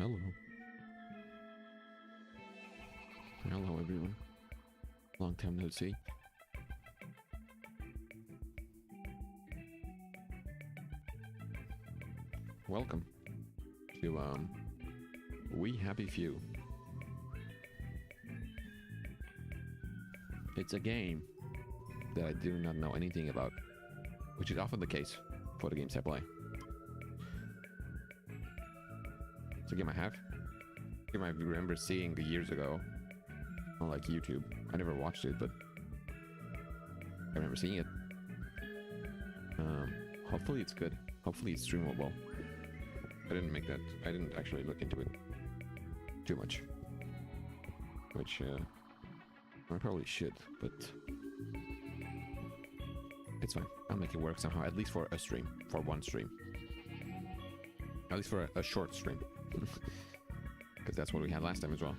Hello. Hello, everyone. Long time no see. Welcome to We Happy Few. It's a game that I do not know anything about, which is often the case for the games I play. It's a game I have. A game I remember seeing years ago on like YouTube. I never watched it, but I remember seeing it. Hopefully it's good. Hopefully it's streamable. I didn't actually look into it too much, which I probably should, but it's fine. I'll make it work somehow, at least for a stream, for one stream, at least for a short stream, because that's what we had last time as well.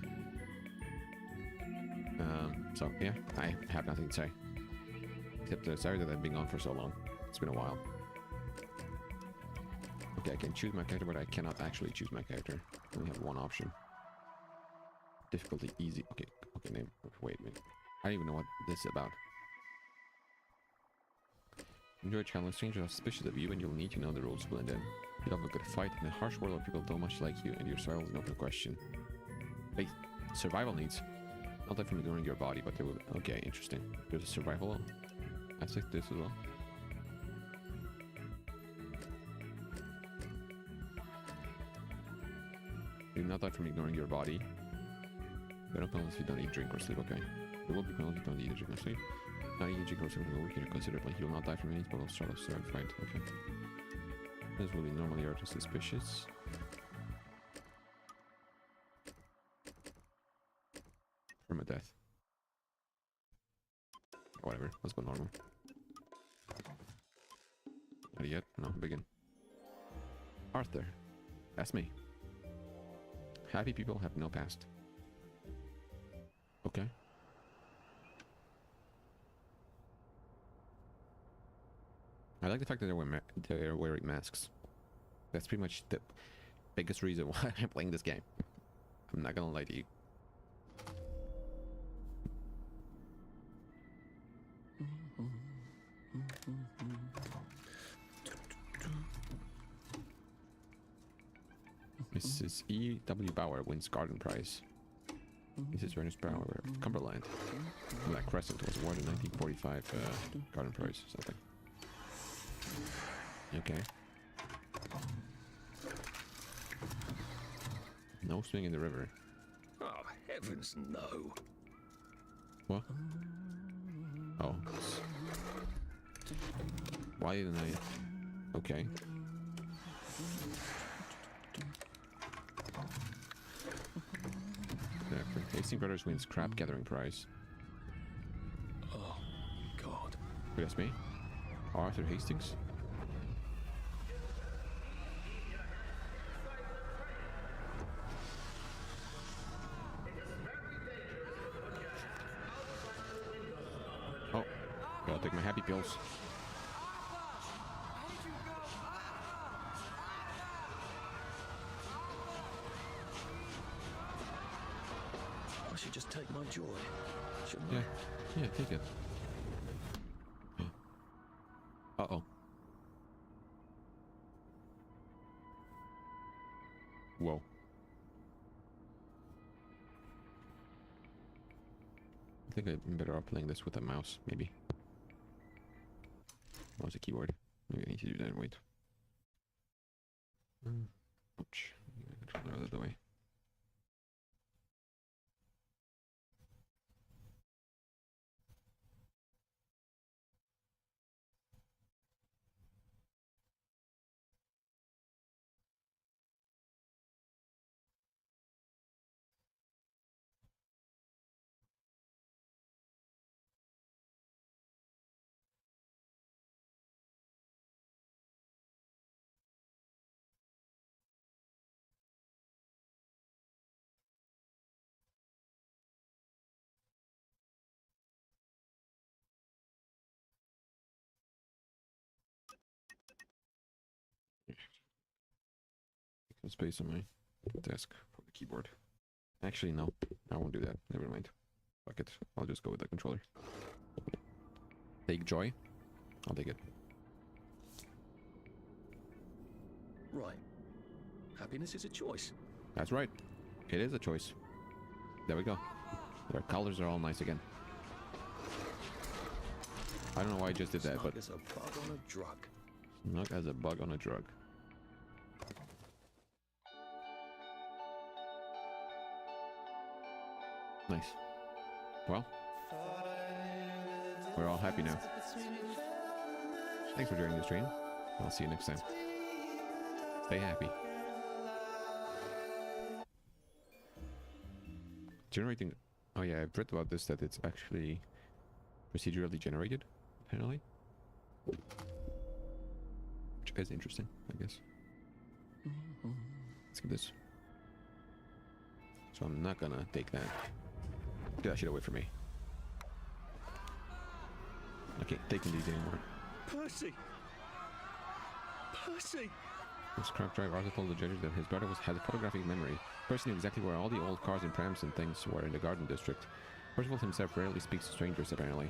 So yeah, I have nothing to say, except sorry that I've been gone for so long. It's been a while. Okay, I can choose my character, but I cannot actually choose my character. I only have one option. Difficulty easy. Okay, name. Wait a minute. I don't even know what this is about. Enjoy challenge. Strangers are suspicious of you, and you'll need to know the rules to blend in. You have a good fight in a harsh world where people don't much like you, and your survival is an open question. Wait, survival needs. Not that from ignoring your body, but they will. Okay, interesting. There's a survival aspect to this as well. You do not die from ignoring your body. There are no penalties if you don't eat, drink, or sleep. Okay. There will be penalties if you don't eat, drink, or sleep. Not eating, drink, or sleep will weaken you considerably. You will not die from any but will start a fight. Okay. This will be normally are too suspicious. Permadeath. Whatever. Let's go normal. Not yet. No, begin. Arthur. That's me. Happy people have no past. Okay. I like the fact that they're wearing masks. That's pretty much the biggest reason why I'm playing this game. I'm not gonna lie to you. Mrs. E.W. Bauer wins garden prize. Mrs. Ernest Bauer, Cumberland. Black Crescent was awarded 1945 garden prize or something. Okay. No swing in the river. Oh, heavens no. What? Oh. Why didn't I? Okay. Hastings Brothers wins crab gathering prize. Oh, God. Wait, that's me? Arthur Hastings? Oh, gotta take my happy pills. I should just take my joy, shouldn't Yeah, I? yeah, take it. Uh-oh. Whoa. I think I'm better off playing this with a mouse, maybe. Mouse a keyboard. Maybe I need to do that, wait. Ouch. Controller out of the way. Some space on my desk for the keyboard. Actually, no, I won't do that. Never mind. Fuck it. I'll just go with the controller. Take joy. I'll take it. Right. Happiness is a choice. That's right. It is a choice. There we go. Their colors are all nice again. I don't know why I just did that, Snug but as a bug on a drug. not as a bug on a drug. Nice. Well, we're all happy now. Thanks for joining the stream. I'll see you next time. Stay happy. Generating. Oh yeah, I've read about this, that it's actually procedurally generated, apparently. Which is interesting, I guess. Let's give this. So I'm not gonna take that. Get that shit away from me. I can't take these anymore. Percy! Percy! The scrap drive Arthur told the judges that his brother had a photographic memory. Percy knew exactly where all the old cars and prams and things were in the Garden District. Percival himself rarely speaks to strangers, apparently.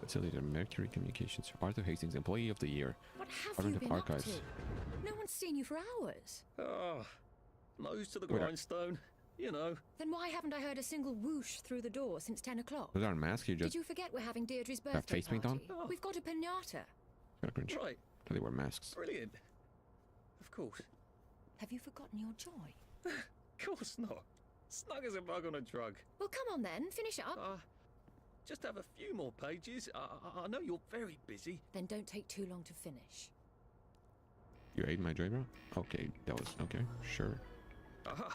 Facilitator Mercury Communications. Arthur Hastings, Employee of the Year. What have Department you of been Archives. up to? No one's seen you for hours. Ah, nose to the Wait, grindstone. You know. Then why haven't I heard a single whoosh through the door since 10 o'clock? Those aren't masks, you Did just you forget we're having Deirdre's have birthday face paint on? party? We've got a piñata. Kinda cringe. Right. They wear masks. Brilliant. Of course. Have you forgotten your joy? Of course not. Snug as a bug on a drug. Well, come on then, finish up. Just have a few more pages. I know you're very busy. Then don't take too long to finish. You ate my joy, bro? Okay, that was okay. Sure. Aha!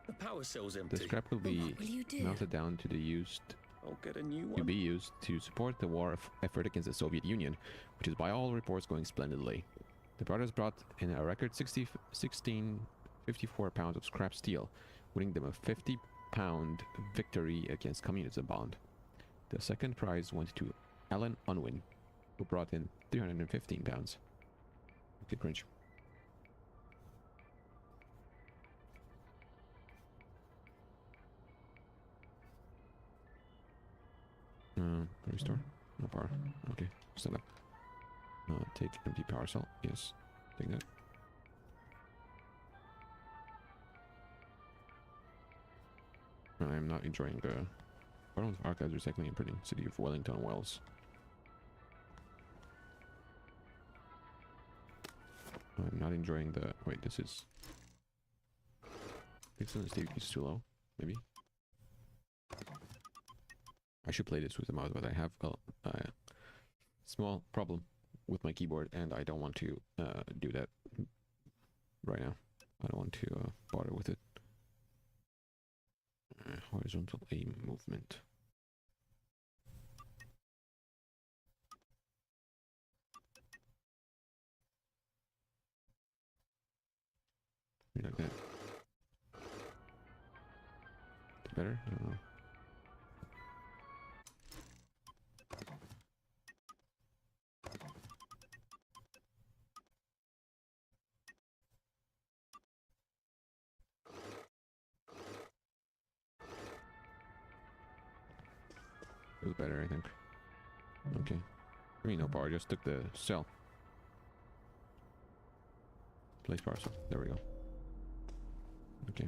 The power cell's empty. The scrap will Well, be what will you do? melted down to the used I'll get a new to one. be used to support the war effort against the Soviet Union, which is by all reports going splendidly. The brothers brought in a record 1654 pounds of scrap steel, winning them a 50-pound victory against communism bond. The second prize went to Alan Unwin, who brought in 315 pounds. Okay, cringe. Restore? No power. Okay, stand up. Take empty power cell. Yes, take that. I am not enjoying the Department of Archives Recycling and Printing, City of Wellington Wells. I'm not enjoying the. Wait, this is. I think the stage is too low. Maybe. I should play this with the mouse, but I have a small problem with my keyboard, and I don't want to do that right now. I don't want to bother with it. Horizontal aim movement. Maybe like that. Better? I don't know. Feels better, I think. Okay. I mean, no power, just took the cell. Place power cell. There we go. Okay.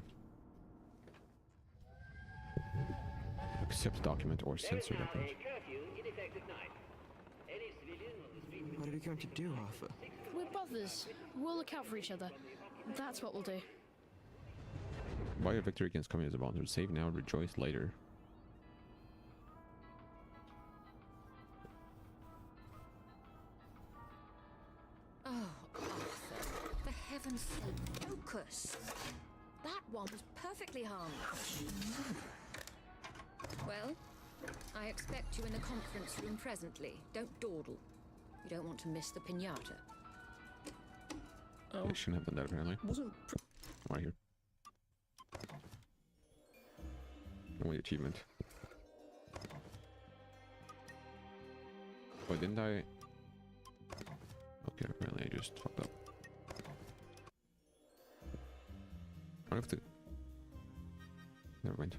Accept document or censor document. What are we going to do, Arthur? We're brothers. We'll look out for each other. That's what we'll do. Buy a victory against communism bonds. Save now, rejoice later. Oh, Arthur, for heaven's sake, focus. That one was perfectly harmless. Well, I expect you in the conference room presently. Don't dawdle. You don't want to miss the piñata. I shouldn't have done that apparently. Right here. Only achievement. Oh, didn't I? Okay, apparently I just fucked up. I have to. Never mind.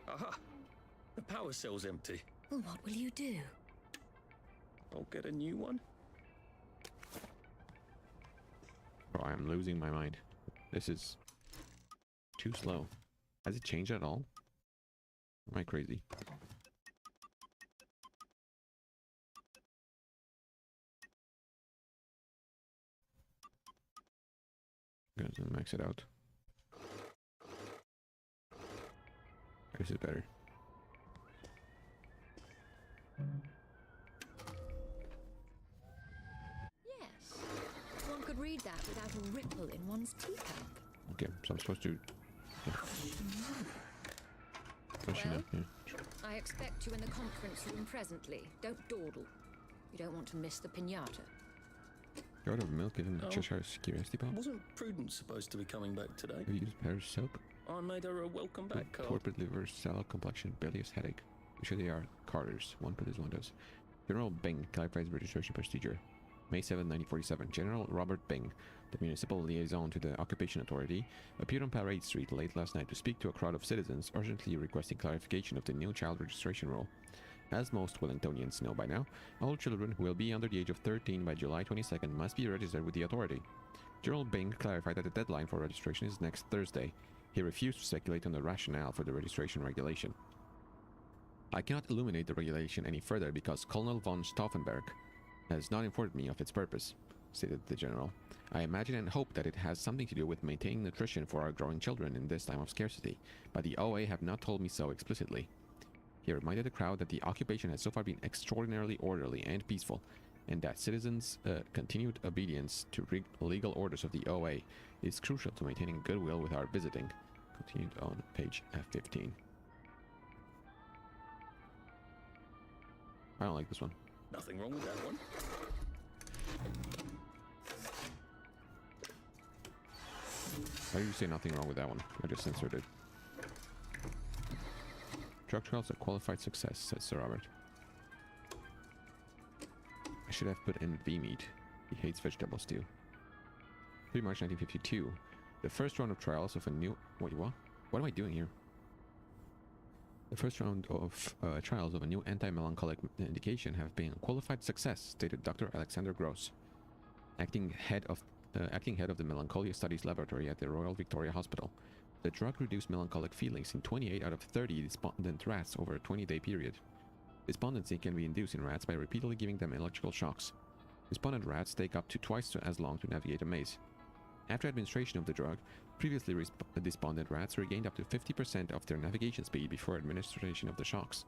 Aha! The power cell's empty. Well, what will you do? I'll get a new one. Bro, I am losing my mind. This is too slow. Has it changed at all? Am I crazy? I'm gonna max it out. This is better. Yes. One could read that without a ripple in one's teacup. Okay, so I'm supposed to. Yeah. Question Well? yeah. I expect you in the conference room presently. Don't dawdle. You don't want to miss the pinata. Jar of milk given Oh. Cheshire's curiosity pop. Wasn't Prudence supposed to be coming back today? Have you used Paris soap? I made her a welcome back card. Torpid liver, salad complexion, bilious headache. Usually they are Carters. One produce, one does. General Bing clarifies registration procedure. May 7, 1947. General Robert Bing, the municipal liaison to the Occupation Authority, appeared on Parade Street late last night to speak to a crowd of citizens urgently requesting clarification of the new child registration rule. As most Wellingtonians know by now, all children who will be under the age of 13 by July 22nd must be registered with the authority. General Bing clarified that the deadline for registration is next Thursday. He refused to speculate on the rationale for the registration regulation. I cannot illuminate the regulation any further because Colonel von Stauffenberg has not informed me of its purpose, stated the general. I imagine and hope that it has something to do with maintaining nutrition for our growing children in this time of scarcity, but the OA have not told me so explicitly. He reminded the crowd that the occupation has so far been extraordinarily orderly and peaceful, and that citizens' continued obedience to legal orders of the OA is crucial to maintaining goodwill with our visiting. Continued on page F15. I don't like this one. Nothing wrong with that one. Why did you say nothing wrong with that one? I just censored it. Drug trials are qualified success, said Sir Robert. I should have put in V-meat. He hates vegetable stew. 3 March 1952. The first round of trials of a new... Wait, what? What am I doing here? The first round of trials of a new anti-melancholic indication have been a qualified success, stated Dr. Alexander Gross, acting head of the Melancholia Studies Laboratory at the Royal Victoria Hospital. The drug reduced melancholic feelings in 28 out of 30 despondent rats over a 20-day period. Despondency can be induced in rats by repeatedly giving them electrical shocks. Despondent rats take up to twice as long to navigate a maze. After administration of the drug, previously despondent rats regained up to 50% of their navigation speed before administration of the shocks,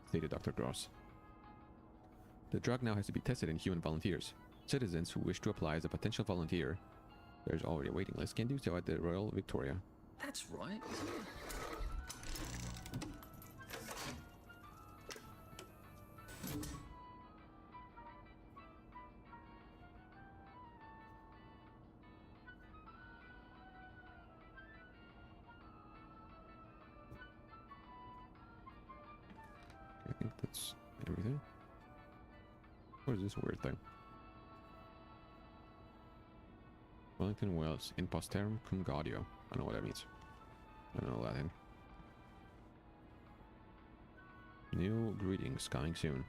stated Dr. Gross. The drug now has to be tested in human volunteers. Citizens who wish to apply as a potential volunteer, there's already a waiting list, can do so at the Royal Victoria. That's right, isn't it? I think that's everything. What is this weird thing? Wellington Wells, in posterum cum gaudio. I don't know what that means. I don't know Latin. New greetings coming soon.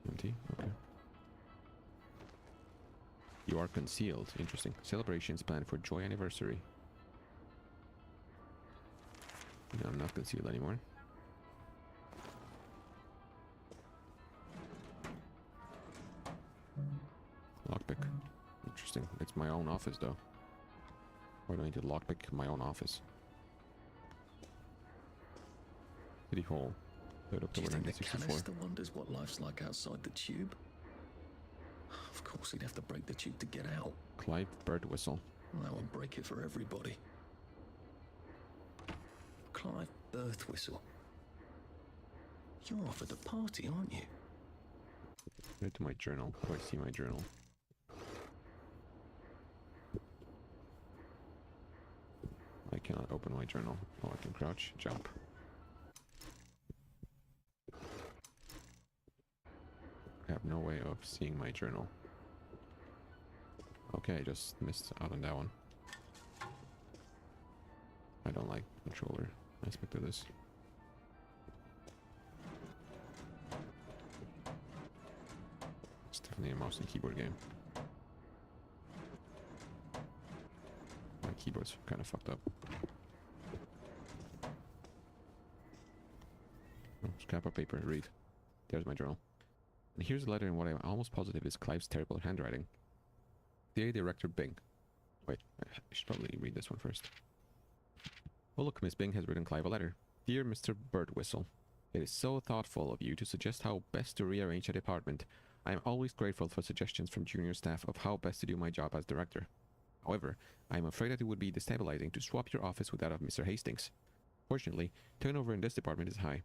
Empty? Okay. You are concealed. Interesting. Celebrations planned for joy anniversary. No, I'm not concealed anymore. Lockpick. Interesting. It's my own office, though. Why do I need to lockpick my own office? City Hall. 3rd Do you October think the 1964. canister wonders what life's like outside the tube? Of course he'd have to break the tube to get out. Clive Birdwhistle. Well, that would break it for everybody. Clive Birthwhistle. You're off at the party, aren't you? Go to my journal. Where do I see my journal? open my journal. Oh, I can crouch, jump. I have no way of seeing my journal. Okay, I just missed out on that one. I don't like the controller aspect of this. It's definitely a mouse and keyboard game. My keyboard's kind of fucked up. Oh, scrap of paper, read. There's my journal. And here's a letter in what I'm almost positive is Clive's terrible handwriting. Dear Director Bing. Wait, I should probably read this one first. Oh look, Miss Bing has written Clive a letter. Dear Mr. Birdwhistle, it is so thoughtful of you to suggest how best to rearrange a department. I am always grateful for suggestions from junior staff of how best to do my job as director. However, I am afraid that it would be destabilizing to swap your office with that of Mr. Hastings. Fortunately, turnover in this department is high.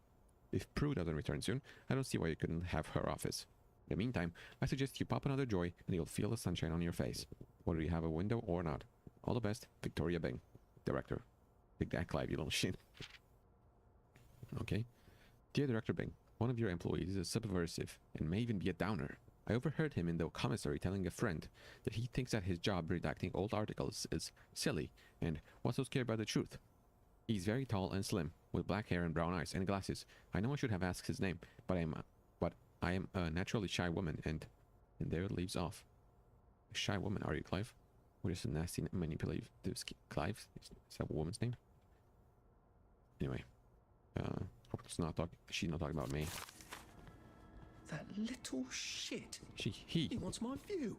If Prue doesn't return soon, I don't see why you couldn't have her office. In the meantime, I suggest you pop another joy and you'll feel the sunshine on your face, whether you have a window or not. All the best, Victoria Bing, Director. Take that, Clive, you little shit. Okay. Dear Director Bing, one of your employees is subversive and may even be a downer. I overheard him in the commissary telling a friend that he thinks that his job redacting old articles is silly and what's so scared about the truth. He's very tall and slim, with black hair and brown eyes and glasses. I know I should have asked his name, but I am a naturally shy woman, and there it leaves off. A shy woman, are you, Clive? Or just a nasty, manipulative Clive? Is that a woman's name? Anyway, hope it's not she's not talking about me. That little shit. He He wants my view.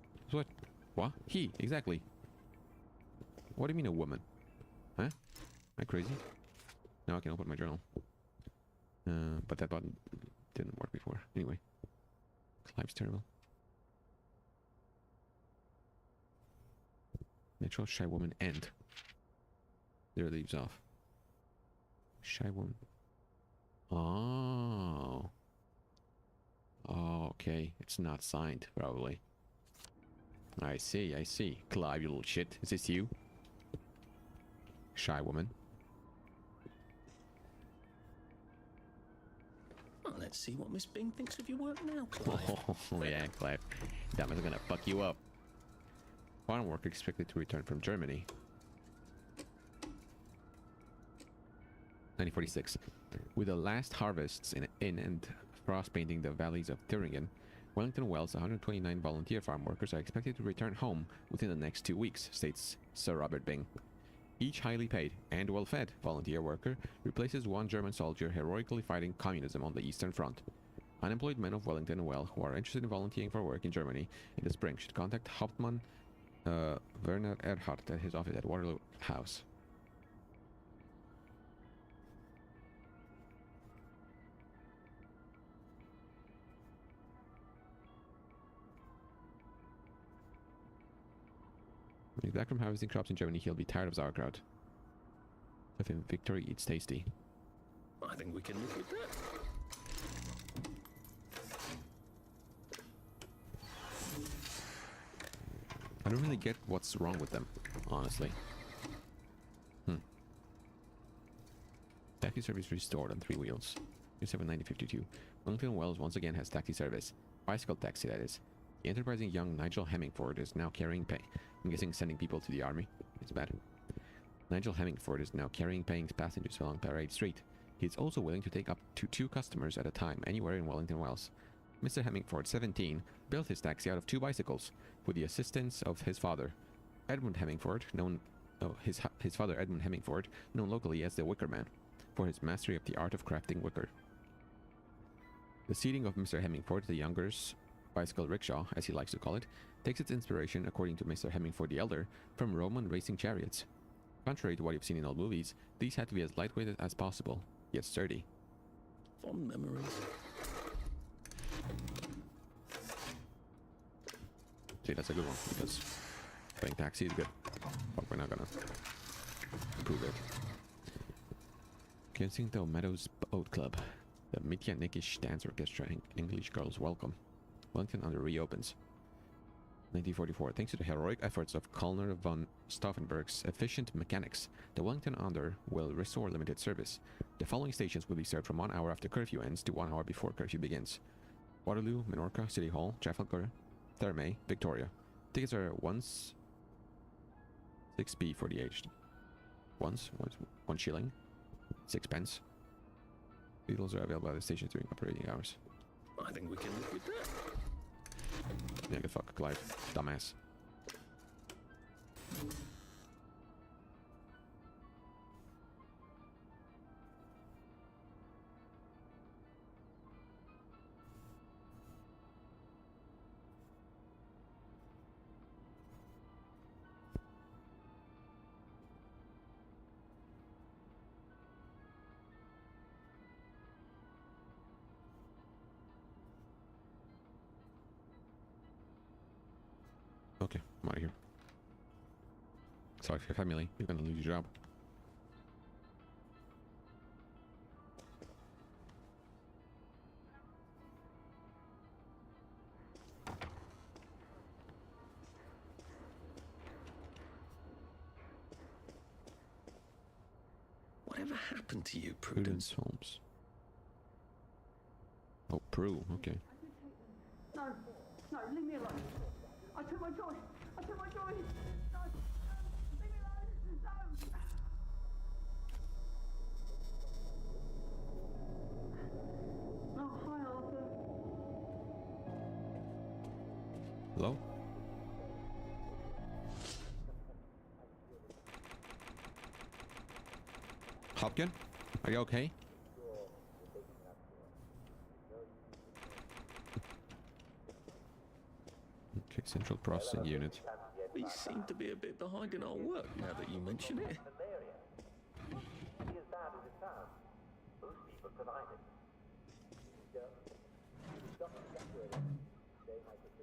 What? He, exactly. What do you mean a woman? Huh? Am I crazy? Now I can open my journal. But that button didn't work before. Anyway. Clive's terrible. Natural shy woman end. There it leaves off. Shy woman. Oh. Oh, okay. It's not signed, probably. I see. Clive, you little shit. Is this you? Shy woman. Well, let's see what Miss Bing thinks of your work now, Clive. Oh, yeah, Clive. That was gonna fuck you up. Farm worker expected to return from Germany. 1946. With the last harvests in and frost painting the valleys of Thuringen, Wellington Wells' 129 volunteer farm workers are expected to return home within the next 2 weeks, states Sir Robert Bing. Each highly paid and well-fed volunteer worker replaces one German soldier heroically fighting communism on the Eastern Front. Unemployed men of Wellington Well who are interested in volunteering for work in Germany in the spring should contact Hauptmann Werner Erhardt at his office at Waterloo House. When he's back from harvesting crops in Germany, he'll be tired of sauerkraut. With him, victory eats tasty. I think we can live with that. I don't really get what's wrong with them, honestly. Taxi service restored on 3 wheels. 1952. Wellington Wells once again has taxi service. Bicycle taxi, that is. The enterprising young Nigel Hemmingford is now carrying pay. I'm guessing sending people to the army. It's bad. Nigel Hemmingford is now carrying paying passengers along Parade Street. He is also willing to take up to 2 customers at a time anywhere in Wellington Wells. Mr. Hemmingford, 17, built his taxi out of 2 bicycles with the assistance of his father, Edmund Hemmingford, his father Edmund Hemmingford, known locally as the Wicker Man, for his mastery of the art of crafting wicker. The seating of Mr. Hemmingford, the younger's bicycle rickshaw, as he likes to call it, takes its inspiration, according to Mr. Hemmingford the Elder, from Roman racing chariots. Contrary to what you've seen in old movies, these had to be as lightweight as possible, yet sturdy. Fond memories. See, that's a good one, because playing taxi is good, but we're not gonna prove it. Kensington Meadows Boat Club. The Mitya Nikish Dance Orchestra English Girls Welcome. Wellington under reopens. 1944. Thanks to the heroic efforts of Colonel von Stauffenberg's efficient mechanics, the Wellington Under will restore limited service. The following stations will be served from 1 hour after curfew ends to 1 hour before curfew begins: Waterloo, Minorca, City Hall, Trafalgar, Thermay, Victoria. Tickets are once 6p for the aged. Once 1 shilling, 6 pence. Beetles are available at the stations during operating hours. I think we can live with that. Yeah, good fuck, Clive. Dumbass. Okay, I'm out of here. Sorry for your family. You're gonna lose your job. Whatever happened to you, Prudence Prudence? Holmes. Oh, Prue. Okay. No, no, leave me alone. I took my choice. I took my choice. No, no, leave me alone. No. Oh, hi, Arthur. Hello? Hopkin? Are you okay? Okay, Central Processing Unit. We seem to be a bit behind in our work now that you mention it.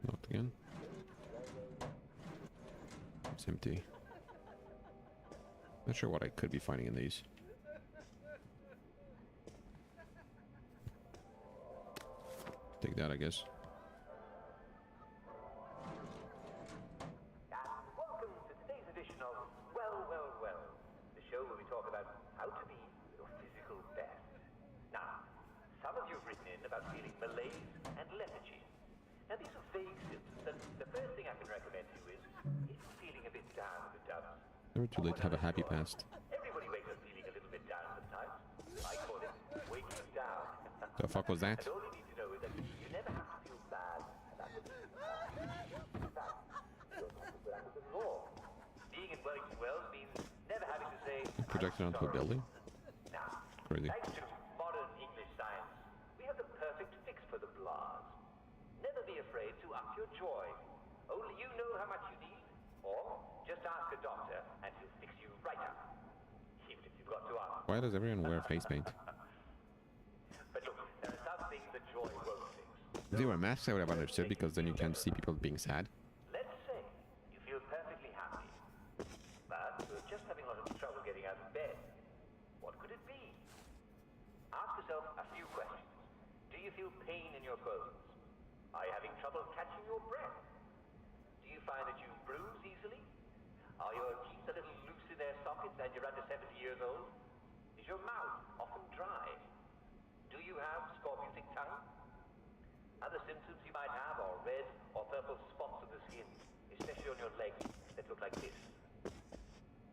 Not again. It's empty. Not sure what I could be finding in these. Take that, I guess. Welcome to today's edition of Well, the show where we talk about how to be your physical best. Now, some of you have written in about feeling malaise and lethargy. Now, these are vague symptoms, and the first thing I can recommend to you is if you're feeling a bit down in the dumps. Never too late to have a happy past. Everybody wakes up feeling a little bit down sometimes. I call it waking down. The fuck was that? And all you need to know is that you never have to feel bad about it. In fact, you don't have to put up with the law. Being in Wellington Wells means never having to say, Projected onto a building? Now, Crazy. thanks to modern English science, we have the perfect fix for the blahs. Never be afraid to up your joy. Only you know how much you need, or just ask a doctor and he'll fix you right up. Even if you've got to ask. Why does everyone wear face paint? But look, there are some things that joy won't fix. If they were masks, I would have understood, because then you can't see people being sad. Let's say you feel perfectly happy, but you're just having a lot of trouble getting out of bed. What could it be? Ask yourself a few questions. Do you feel pain in your bones? Are you having trouble catching your breath? Do you find that you bruise easily? Are your teeth a little loose in their sockets and you're under 70 years old? Is your mouth often dry? Do you have scorbutic tongue? Other symptoms you might have are red or purple spots on the skin, especially on your legs that look like this.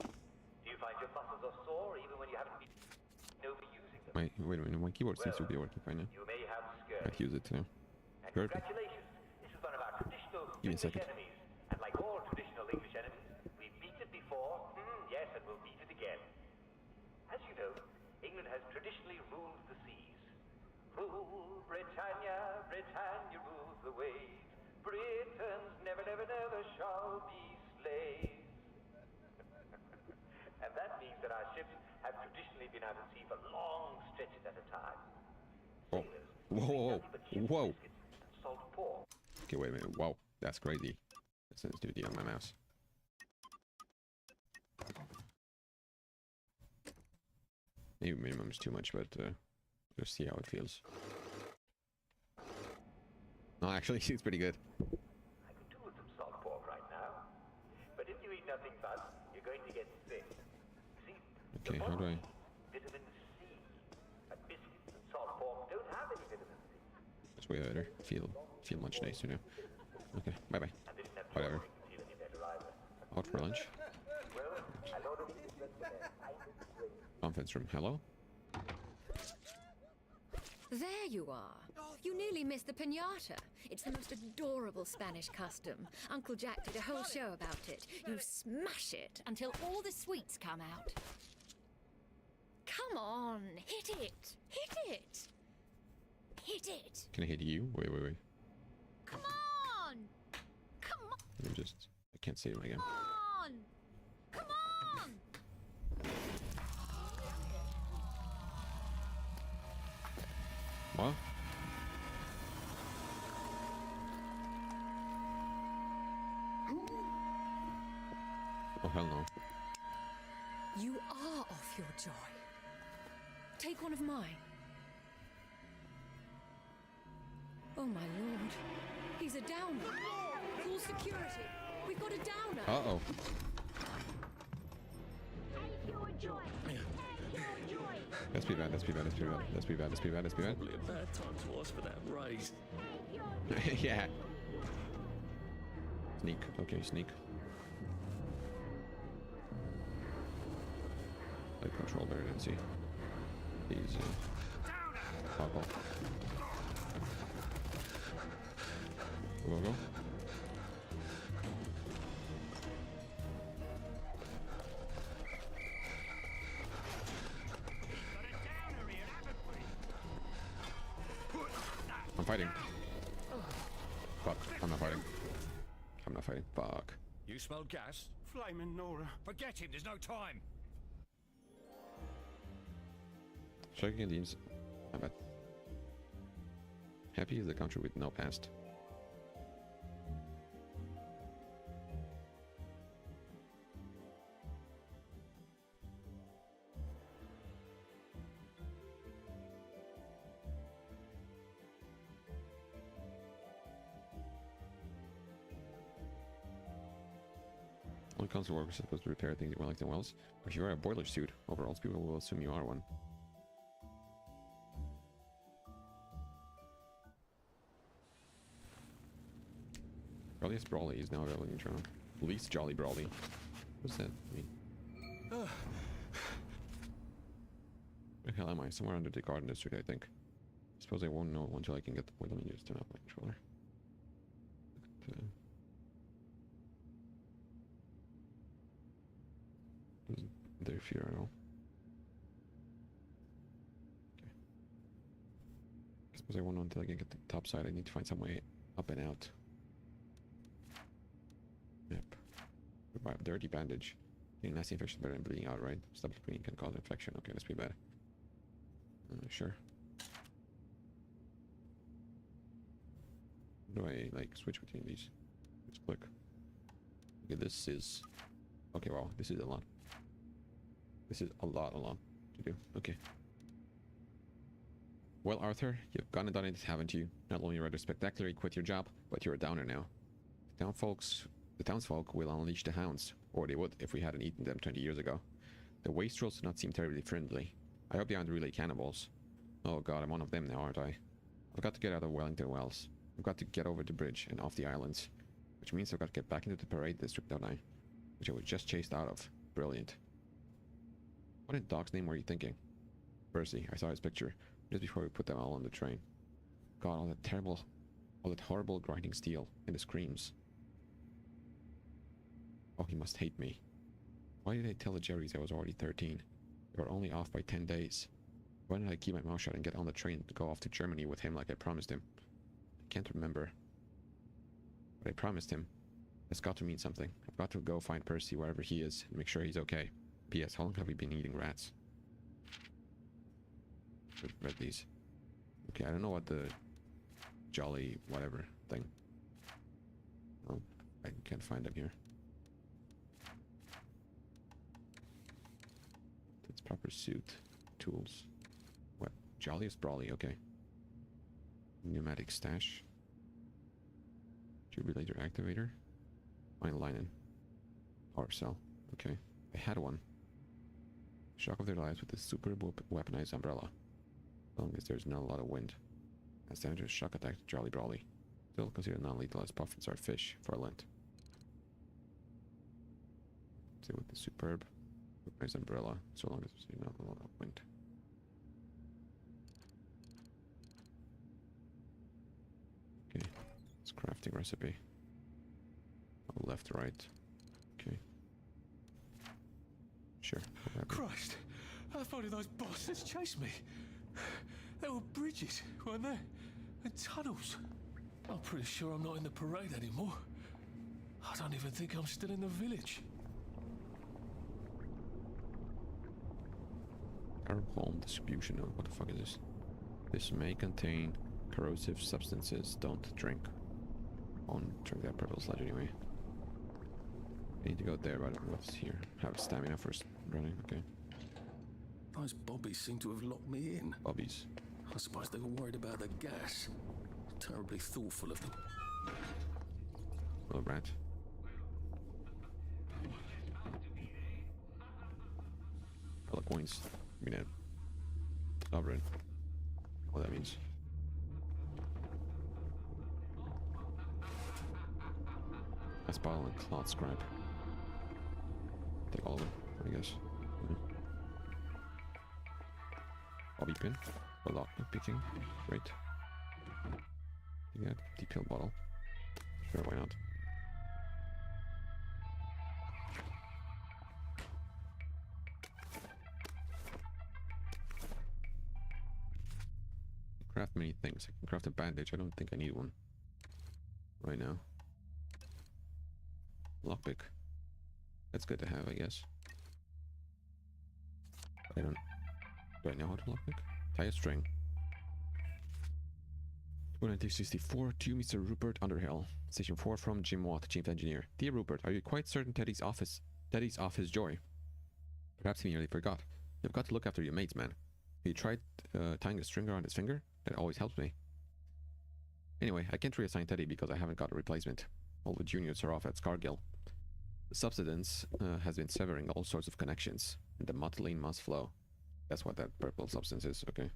Do you find your muscles are sore even when you haven't been overusing them? Wait a minute, my keyboard seems to be working fine now. You may have I'd scurvy. use it too. And Scurvy. congratulations, this is one of our traditional Give me a English second. enemies. And like all traditional English enemies, we've beat it before, yes, and we'll beat it again. As you know, England has traditionally ruled the seas. Rule Britannia, Britannia rules the waves. Britons never, never, never shall be slaves. And that means that our ships have traditionally been out at sea for long stretches at a time. Oh. Sailors Whoa, eat nothing but chips, whoa. biscuits, and salt pork. Okay, wait a minute. Wow, that's crazy. The sensitivity on my mouse. Maybe minimum is too much, but just see how it feels. No, actually, it's pretty good. I could do with some salt pork. Okay, how do I... Vitamin C. And biscuits and salt pork don't have any vitamin C. It's way better. Feel much nicer now. Okay, bye-bye. And they didn't have Whatever. to feel any better either. Out for lunch. Well, I know that this went for them. I didn't blame you. Conference room. Hello? There you are. You nearly missed the piñata. It's the most adorable Spanish custom. Uncle Jack did a whole show about it. You smash it until all the sweets come out. Come on, hit it! Hit it! Hit it! Can I hit you? Wait. Come on! Come on! Let me just... I can't save him again. Come on! Come on! What? Oh, hell no. You are off your joy. Take one of mine. Oh my lord. He's a downer. Call security. We've got a downer. Uh-oh. Let's be bad. Probably a bad time to ask for that raise. Yeah. Sneak. Okay, sneak. Like control better than see. These pop off. Go. I'm fighting. Fuck. I'm not fighting. Fuck. You smell gas? Flaming Nora. Forget him, there's no time. Checking the ins. I bet. Happy is a country with no past. Only council workers are supposed to repair things in Wellington Wells. If you wear a boiler suit, overalls, people will assume you are one. Earliest Brawley is now available in Toronto. Least Jolly Brawley. What's that mean? Where the hell am I? Somewhere under the Garden District, I think. Suppose I won't know until I can get the point. Let me just turn off my controller. Doesn't interfere at all. Okay. I suppose I won't know until I can get the top side. I need to find some way up and out. Yep. Dirty bandage. Getting nasty infection is better than bleeding out, right? Stop bleeding can cause infection. Okay, let's be bad. Sure. How do I like switch between these? Just click. Okay, this is... Okay, wow, this is a lot. This is a lot to do. Okay. Well, Arthur, you've gone and done it, haven't you? Not only rather spectacularly quit your job, but you're a downer now. The townsfolk will unleash the hounds, or they would if we hadn't eaten them 20 years ago. The wastrels do not seem terribly friendly. I hope they aren't really cannibals. Oh god, I'm one of them now, aren't I? I've got to get out of Wellington Wells. I've got to get over the bridge and off the islands. Which means I've got to get back into the parade district, don't I? Which I was just chased out of. Brilliant. What in dog's name were you thinking? Percy, I saw his picture just before we put them all on the train. God, all that horrible grinding steel and the screams. Oh, he must hate me. Why did I tell the Jerrys I was already 13? They were only off by 10 days. Why didn't I keep my mouth shut and get on the train to go off to Germany with him like I promised him? I can't remember. But I promised him. It's got to mean something. I've got to go find Percy wherever he is and make sure he's okay. P.S. How long have we been eating rats? Read these. Okay, I don't know what the jolly whatever thing. Oh, I can't find them here. It's proper suit. Tools. What? Jolliest Brawley, okay. Pneumatic stash. Defibrillator activator. Fine, linen. Power cell. Okay. I had one. Which one? What? Jolly is Brawley, okay. Pneumatic stash. Defibrillator activator. Fine linen. Power cell. Okay. I had one. Which one? What? Jolly is Brawley, okay. Pneumatic stash. Fine linen. Power cell. Okay. Shock of their lives with this super weaponized umbrella. As long as there's not a lot of wind. As dangerous shock attack to Jolly Brawly. Still considered non-lethal as puff and sword fish for Lent. Say with the superb weaponized umbrella, so long as there's not a lot of wind. Okay, it's crafting recipe. Oh, left, right. Okay. Sure. Christ! How far did those bastards chase me? There were bridges, weren't there? And tunnels. I'm pretty sure I'm not in the parade anymore. I don't even think I'm still in the village. Airborne distribution. Oh, what the fuck is this? This may contain corrosive substances. Don't drink. Won't drink that purple sludge anyway. I need to go there, but what's here? Have stamina for running. Okay. Those bobbies seem to have locked me in. Bobbies. I suppose they were worried about the gas. Terribly thoughtful of them. Little rat. Color coins. I mean, sovereign. What that means. That's bottle and cloth scrap. Take all of them, I guess. Bobby pin. For lock picking. Great. Yeah, deep pill bottle. Sure, why not? Craft many things. I can craft a bandage. I don't think I need one right now. Lockpick. That's good to have, I guess. I don't. Do I know how to lockpick? Tie a string. 1964 to Mr. Rupert Underhill. Station 4 from Jim Watt, Chief Engineer. Dear Rupert, are you quite certain Teddy's off his joy? Perhaps he nearly forgot. You've got to look after your mates, man. Have you tried tying a string around his finger? That always helps me. Anyway, I can't reassign Teddy because I haven't got a replacement. All the juniors are off at Scargill. The subsidence has been severing all sorts of connections, and the mottling must flow. That's what that purple substance is, okay.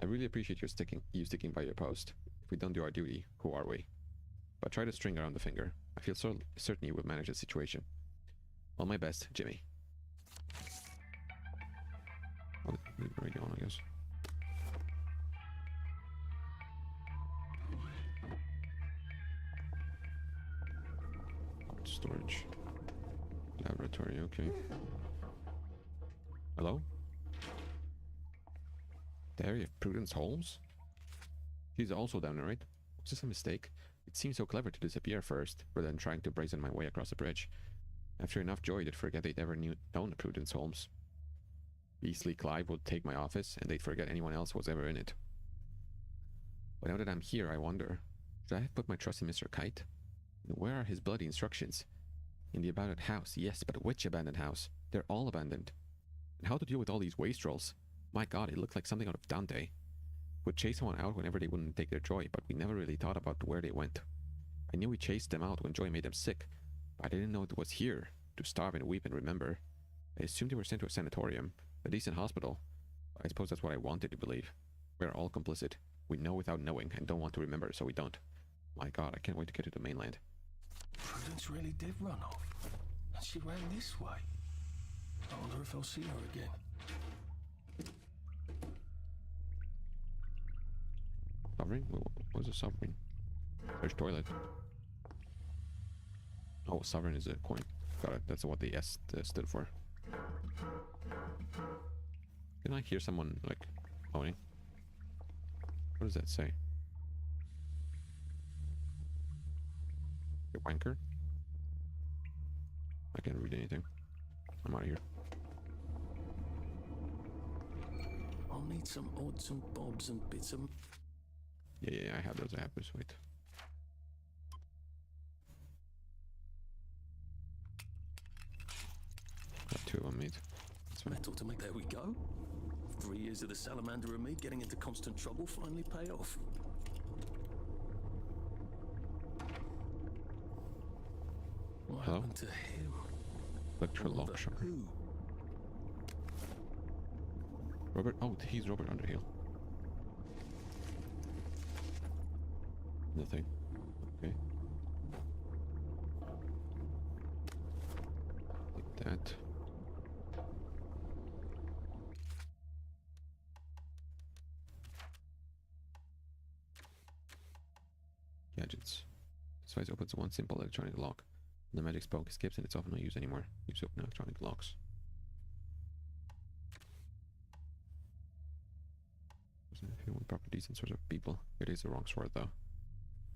I really appreciate you sticking by your post. If we don't do our duty, who are we? But try the string around the finger. I feel certain you will manage the situation. All my best, Jimmy. I'll leave the radio on, I guess. Storage. Laboratory, okay. Hello? Diary of Prudence Holmes? She's also down there, right? Was this a mistake? It seemed so clever to disappear first, rather than trying to brazen my way across the bridge. After enough joy, they'd forget they'd ever known Prudence Holmes. Beastly Clive would take my office, and they'd forget anyone else was ever in it. But now that I'm here, I wonder, should I have put my trust in Mr. Kite? Where are his bloody instructions? In the abandoned house, yes, but which abandoned house? They're all abandoned. And how to deal with all these wastrels? My god, it looked like something out of Dante. We'd chase someone out whenever they wouldn't take their joy, but we never really thought about where they went. I knew we chased them out when joy made them sick, but I didn't know it was here, to starve and weep and remember. I assumed they were sent to a sanatorium, a decent hospital. I suppose that's what I wanted to believe. We're all complicit. We know without knowing and don't want to remember, so we don't. My god, I can't wait to get to the mainland. Prudence really did run off. And she ran this way. I wonder if I'll see her again. Sovereign? What is a sovereign? There's toilet. Oh, sovereign is a coin. Got it. That's what the S stood for. Can I hear someone, like, moaning? What does that say? You wanker? I can't read anything. I'm out of here. I'll need some odds and bobs and bits of... Yeah, I have those. Wait. Got two of them made. Metal to make... There we go. 3 years of the salamander and me getting into constant trouble finally pay off. What Hello? happened to him? Electro lock shock. Who? Robert? Oh, he's Robert Underhill. Nothing. Okay. Like that. Gadgets. This device opens one simple electronic lock. The magic spell escapes and it's often not used anymore. Use open electronic locks. With proper decent sorts of people. It is the wrong sword though.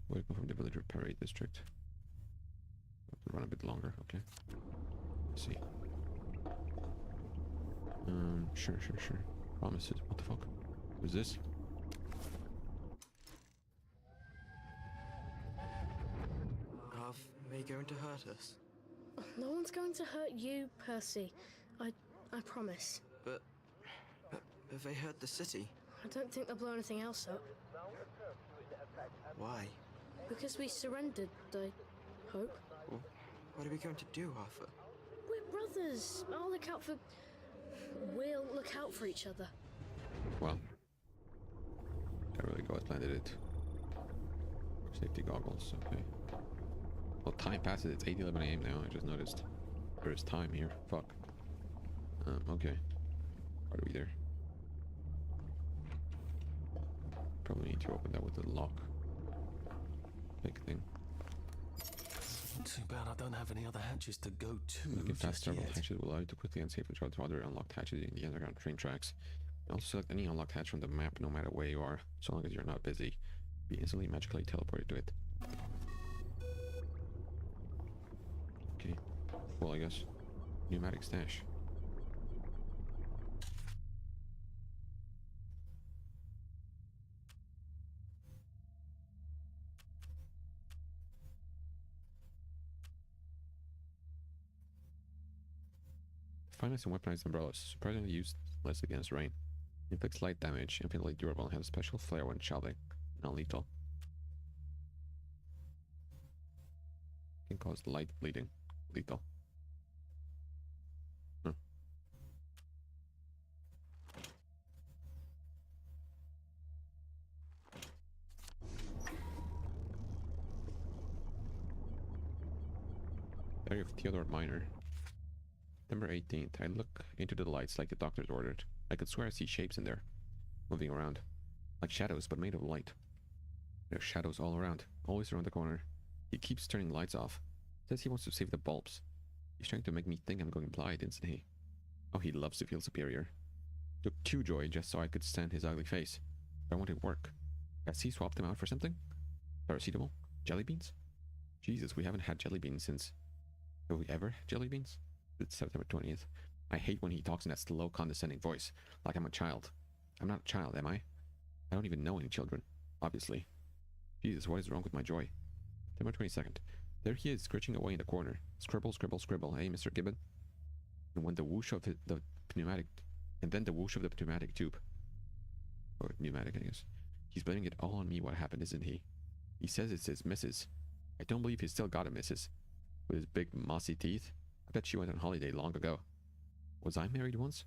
Welcome from the villager Parade district. Have to run a bit longer, okay. Let's see. Sure. Promises. What the fuck? Who's this? Are they going to hurt us? No one's going to hurt you, Percy. I promise. But have they hurt the city? I don't think they'll blow anything else up. Why? Because we surrendered, I hope. Well, what are we going to do, Arthur? We're brothers. I'll look out for... We'll look out for each other. Well. Can't really go. I landed it. Safety goggles, okay. Well, time passes. It's 8:11 AM now. I just noticed. There is time here. Fuck. Okay. How do we there? Probably need to open that with the lock. Big thing. Too bad I don't have any other hatches to go to. Looking fast, just several yet. hatches will allow you to quickly and safely travel to other unlocked hatches in the underground train tracks. You also select any unlocked hatch from the map, no matter where you are, so long as you're not busy. Be instantly magically teleported to it. Okay. Well, I guess. Pneumatic stash. Finest and weaponized umbrellas, surprisingly useless against rain. Inflicts light damage, infinitely durable, and has a special flare when shouting. Non-lethal. Can cause light bleeding. Lethal. Huh. Diary of Theodore Minor. September 18th. I look into the lights like the doctors ordered. I could swear I see shapes in there, moving around. Like shadows, but made of light. There are shadows all around, always around the corner. He keeps turning lights off. Says he wants to save the bulbs. He's trying to make me think I'm going blind, isn't he? Oh, he loves to feel superior. Took Q-Joy just so I could stand his ugly face. But I wanted work. Has he swapped him out for something? Paracetamol? Jelly beans? Jesus, we haven't had jelly beans since... Have we ever had jelly beans? It's September 20th. I hate when he talks in that slow, condescending voice, like I'm a child. I'm not a child, am I? I don't even know any children, obviously. Jesus, what is wrong with my joy? September 22nd. There he is, scritching away in the corner. Scribble, scribble, scribble. Hey, Mr. Gibbon. And when the whoosh of the pneumatic... And then the whoosh of the pneumatic tube. Or pneumatic, I guess. He's blaming it all on me what happened, isn't he? He says it's his missus. I don't believe he's still got a missus. With his big, mossy teeth. I bet she went on holiday long ago. Was I married once?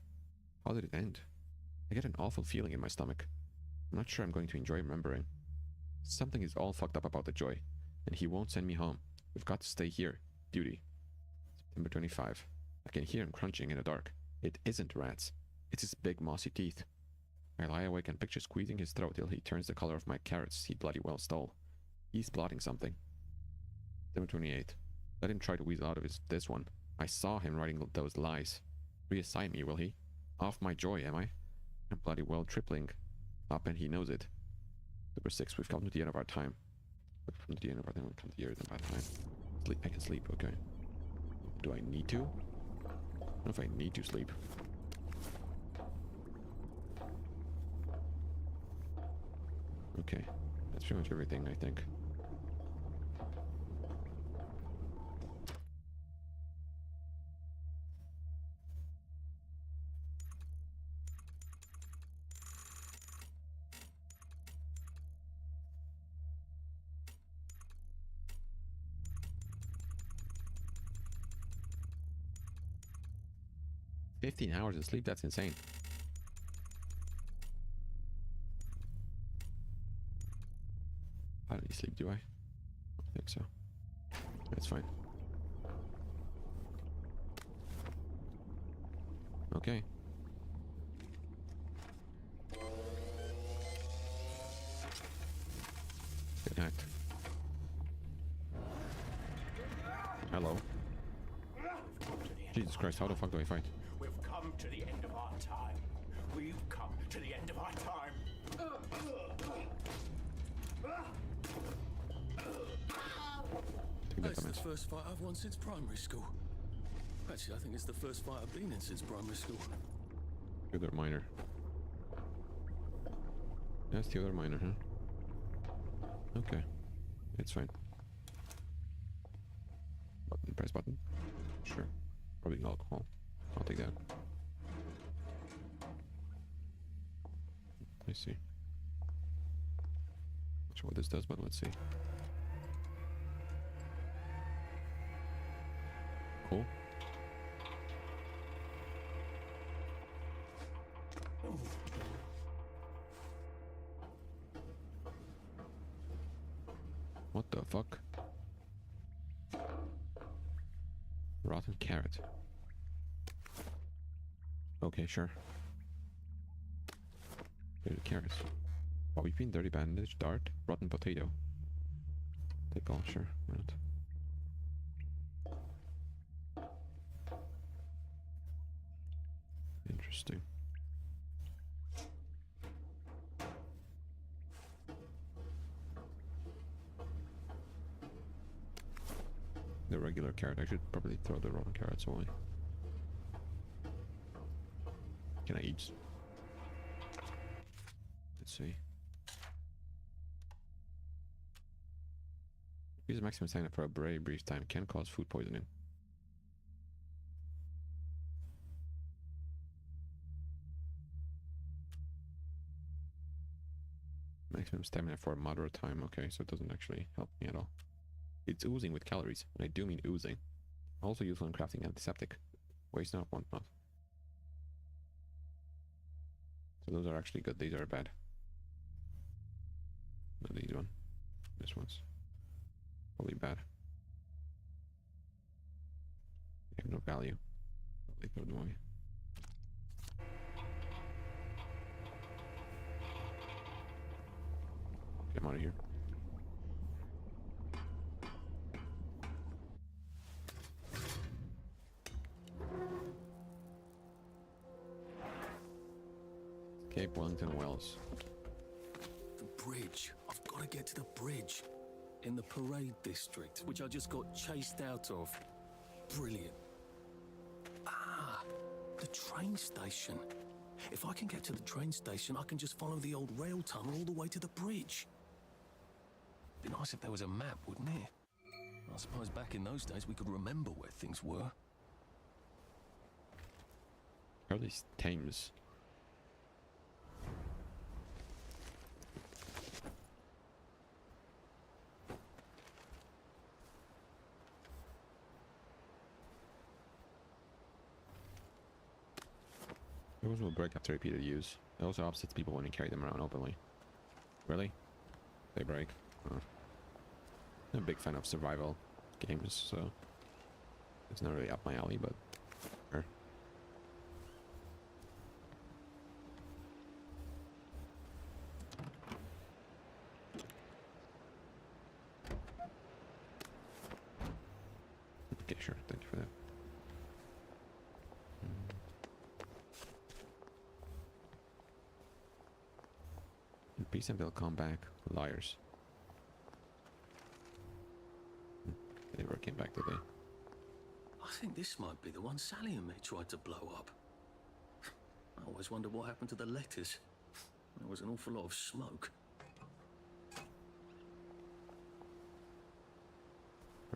How did it end? I get an awful feeling in my stomach. I'm not sure I'm going to enjoy remembering. Something is all fucked up about the Joy, and he won't send me home. We've got to stay here. Duty. September 25. I can hear him crunching in the dark. It isn't rats. It's his big mossy teeth. I lie awake and picture squeezing his throat till he turns the color of my carrots he bloody well stole. He's plotting something. September 28. Let him try to weasel out of this one. I saw him writing those lies. Reassign me, will he? Off my Joy, am I? I'm bloody well tripling up and he knows it. Number 6, we've come to the end of our time. We've come to the end of our time, we've come to the end of our time. Sleep, I can sleep, okay. Do I need to? I don't know if I need to sleep. Okay, that's pretty much everything, I think. $15 hours of sleep, that's insane. sleep, do I? I think so. That's fine. Okay. Get hacked. Hello. Jesus Christ, how the fuck do I fight? We've come to the end of our time. We've come to the end of our time. Take that, That's the dumbass. first fight I've won since primary school. Actually, I think it's the first fight I've been in since primary school. The other miner. That's the other miner, huh? Okay. It's fine. Button, press button. Sure. Probably alcohol. I'll take that. I see. Not sure what this does, but let's see. Cool. What the fuck? Rotten carrot. Okay, sure. There's carrots. Bobby pin, dirty bandage, dart, rotten potato. Take all, sure. Why not? Interesting. The regular carrot. I should probably throw the rotten carrots away. Can I eat? Let's see. Use maximum stamina for a very brief time can cause food poisoning. Maximum stamina for a moderate time. Okay, so it doesn't actually help me at all. It's oozing with calories, and I do mean oozing. Also useful in crafting antiseptic. Waste not, want not. So those are actually good. These are bad. Not these one. This one's probably bad. They have no value. They throw them away. Get them out of here. Cape Wellington Wells. The bridge. I've got to get to the bridge. In the parade district, which I just got chased out of. Brilliant. Ah, the train station. If I can get to the train station, I can just follow the old rail tunnel all the way to the bridge. Be nice if there was a map, wouldn't it? I suppose back in those days we could remember where things were. How are these Thames? Those will break after repeated use. It also upsets people when you carry them around openly. Really? They break? Oh. I'm a big fan of survival games, so it's not really up my alley, but sure. Okay, sure. Thank you for that. In peace and they'll come back. Liars. They never came back, did they? I think this might be the one Sally and me tried to blow up. I always wondered what happened to the letters. There was an awful lot of smoke.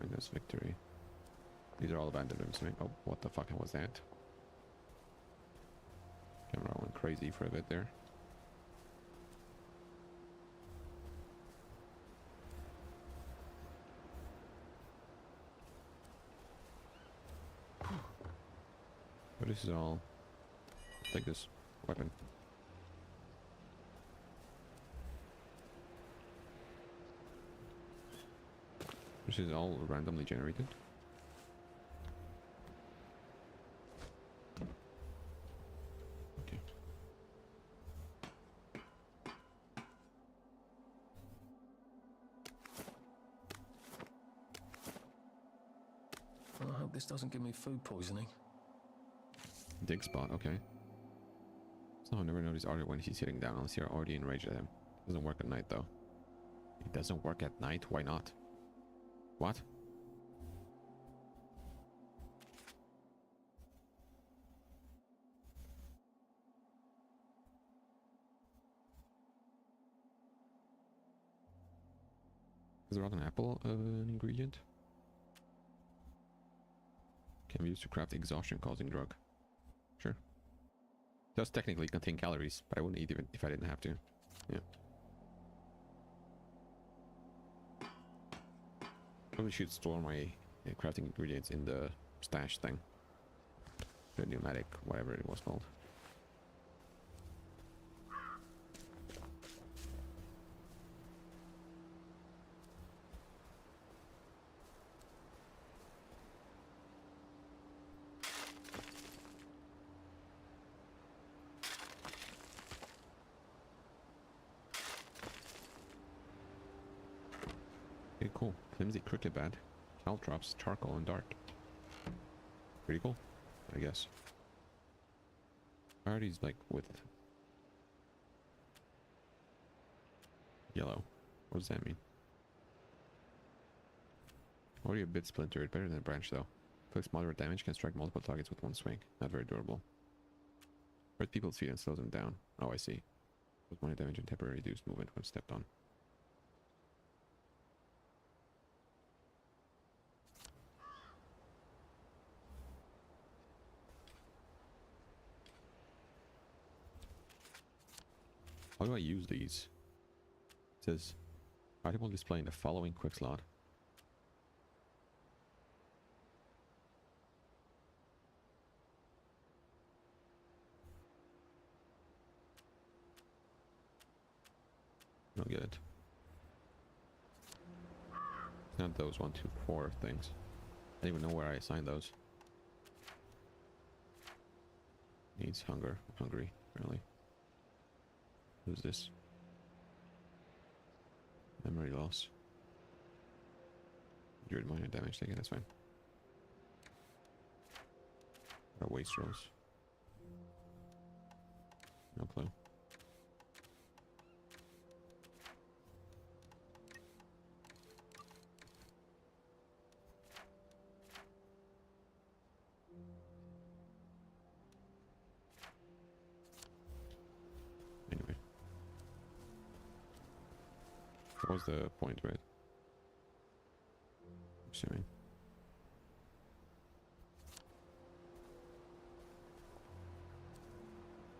That's victory. These are all abandoned rooms, right? Oh, what the fuck was that? Camera went crazy for a bit there. But this is all. Take this weapon. This is all randomly generated. Okay. I hope this doesn't give me food poisoning. Dig spot, okay. So I've never noticed Artie when he's sitting down unless you're already enraged at him. Doesn't work at night though. It doesn't work at night? Why not? What? Is rotten apple an ingredient? Can be used to craft exhaustion causing drug. Sure. It does technically contain calories, but I wouldn't eat it if I didn't have to. Yeah. Probably should store my crafting ingredients in the stash thing. The pneumatic, whatever it was called. Okay, cool. Flimsy cricket bat, caltrops, charcoal, and dart. Pretty cool, I guess. Priorities like with yellow. What does that mean? Already a bit splintered, better than a branch though. Inflicts moderate damage, can strike multiple targets with one swing. Not very durable. Hurt people's feet and slows them down. Oh, I see. With minor damage and temporary reduced movement when stepped on. How do I use these? It says, item will display in the following quick slot. I don't get it. It's not those 1, 2, 4 things. I don't even know where I assigned those. Needs hunger. I'm hungry, apparently. Who's this? Memory loss. Endured minor damage taken, that's fine. Got waste rolls. No clue. Anyway. What was the point, right? Assuming.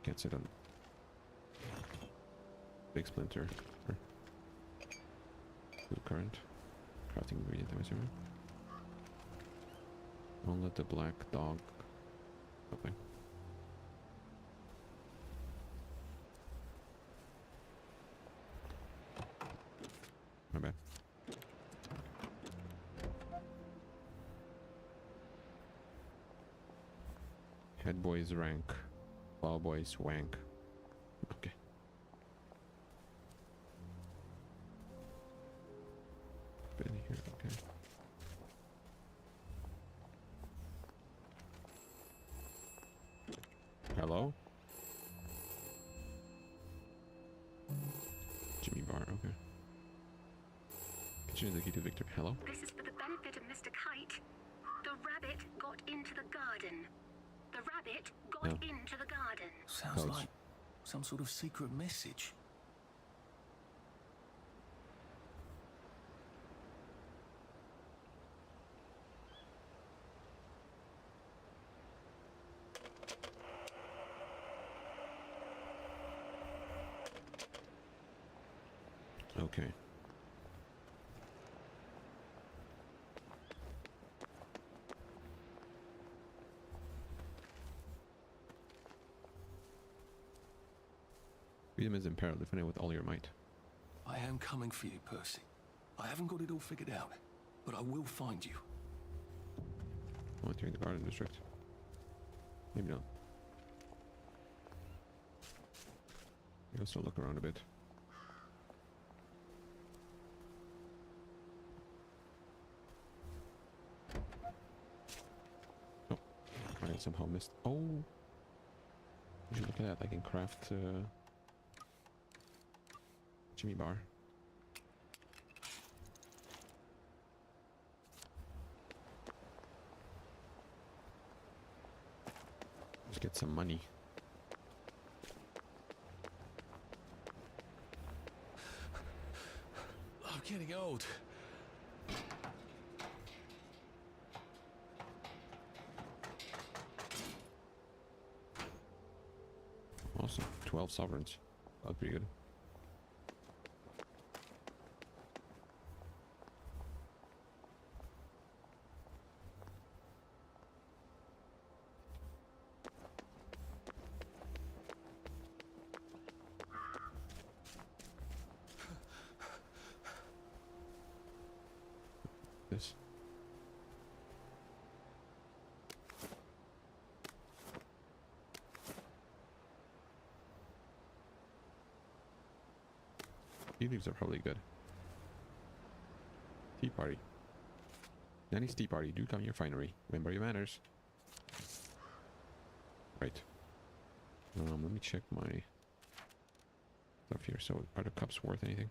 Can't sit on big splinter. Good current. Crafting ingredient, I'm assuming. Don't let the black dog. Something. My bad. Head boys rank. Plow boys wank. Okay. Been here, okay. Hello? Jimmy Bar, okay. Kitchen is the key to Victor. Hello? This is for the benefit of Mr. Kite. The rabbit got into the garden. The rabbit got into the garden. Sounds like some sort of secret message. Okay. Freedom is in peril. Defend it with all your might. I am coming for you, Percy. I haven't got it all figured out, but I will find you. Entering the garden district. Maybe not. I'll still look around a bit. Oh, I somehow missed. Oh, you should look at that. I can craft Jimmy bar. Let's get some money. I'm getting old. Awesome. 12 sovereigns. That's pretty good. This. Tea leaves are probably good. Tea party. Nanny's tea party. Do come to your finery. Remember your manners. Right. Let me check my stuff here. So, are the cups worth anything?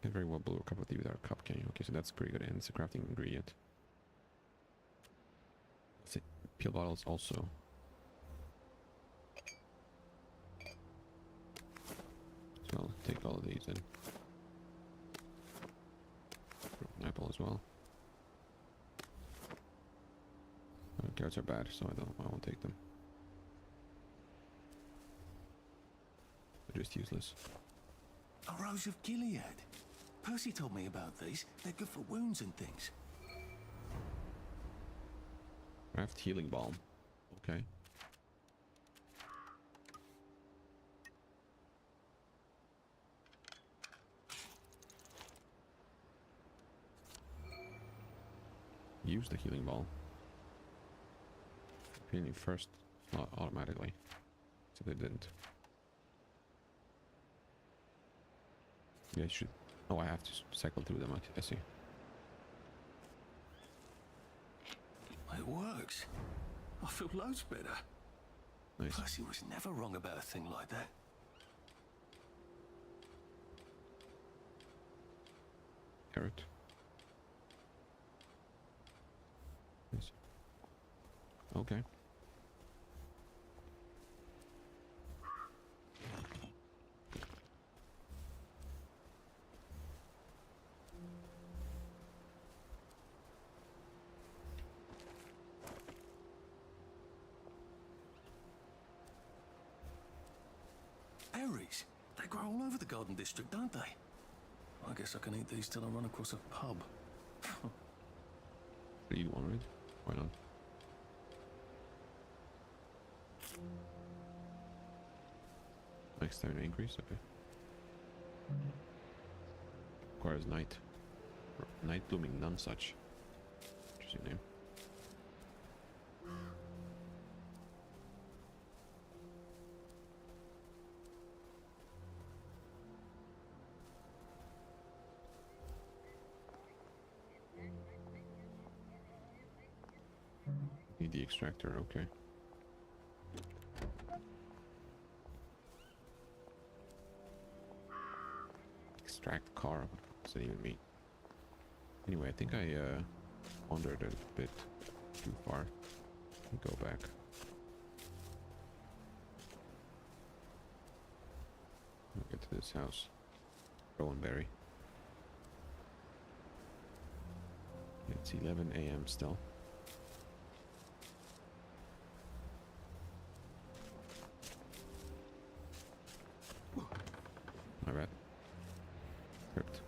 Can very well brew a cup of tea without a cup, can you? Okay, so that's pretty good, and it's a crafting ingredient. Let's see. Peel bottles also. So I'll take all of these in. An apple as well. Carrots are bad, so I won't take them. They're just useless. A Rose of Gilead. Percy told me about these. They're good for wounds and things. Craft healing balm. Okay. Use the healing balm. Healing first, not automatically. So they didn't. Yeah, I should. Oh, I have to cycle through them. I see. It works. I feel loads better. Nice. Percy was never wrong about a thing like that. Carrot. Nice. Okay. Berries. They grow all over the Garden District, don't they? I guess I can eat these till I run across a pub. Do you want it? Why not? Next time increase, okay. Requires night. Night blooming none such. Interesting name. Need the extractor, okay. Extract car, what does that even mean? Anyway, I think I wandered a bit too far. Go back. I'll get to this house. Rowanberry. It's 11 a.m. still. My bad. Crypt.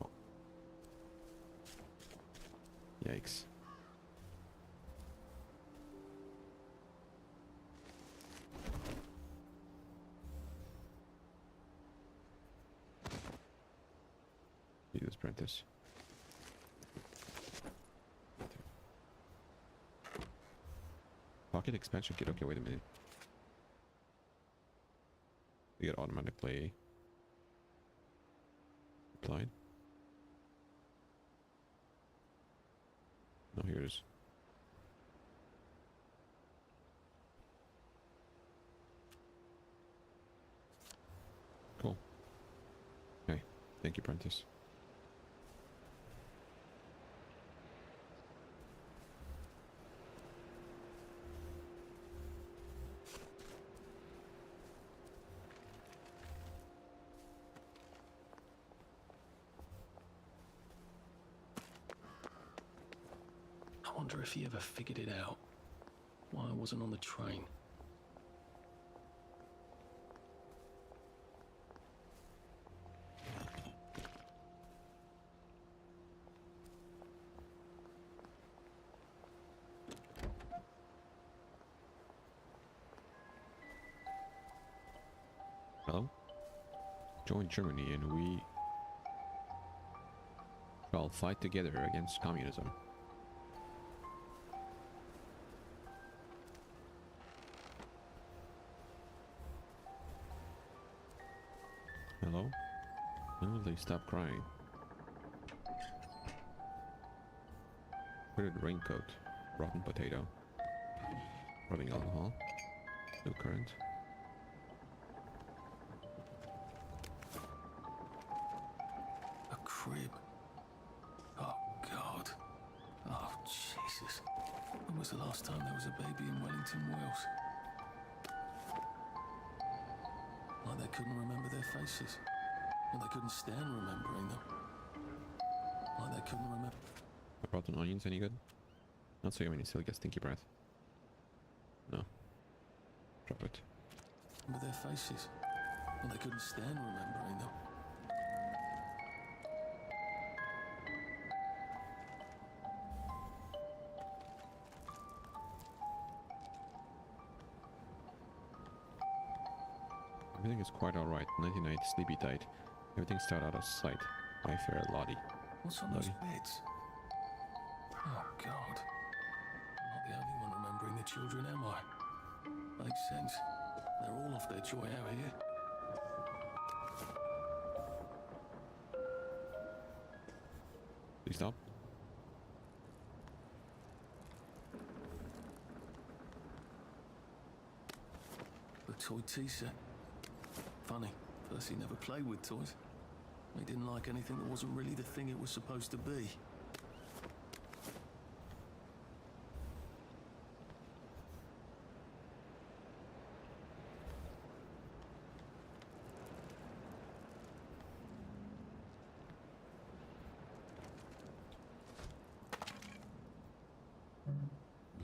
Oh. Yikes. do this, Prentice. Pocket expansion kit. Okay, wait a minute. We get automatic play. Applied. No, here it is. Cool. Okay, thank you, Prentice. I wonder if he ever figured it out. Why I wasn't on the train. Hello? Join Germany and we shall fight together against communism. Hello? When will they stop crying? Hooded raincoat. Rotten potato. Rubbing alcohol. No current. A crib. Oh, God. Oh, Jesus. When was the last time there was a baby in Wellington, Wales? Like they couldn't remember their faces. Or they couldn't stand remembering them. Like they couldn't remember... Rotten onions any good? Not so yummy, still get stinky breath. No. Drop it. Remember their faces. Or they couldn't stand remembering them. Everything is quite alright. 99 sleepy tight. Everything started out of sight. My fair Lottie. What's on those beds? Oh, God. I'm not the only one remembering the children, am I? Makes sense. They're all off their joy out here. Please stop. The toy tea set. Funny, Percy never played with toys. He didn't like anything that wasn't really the thing it was supposed to be.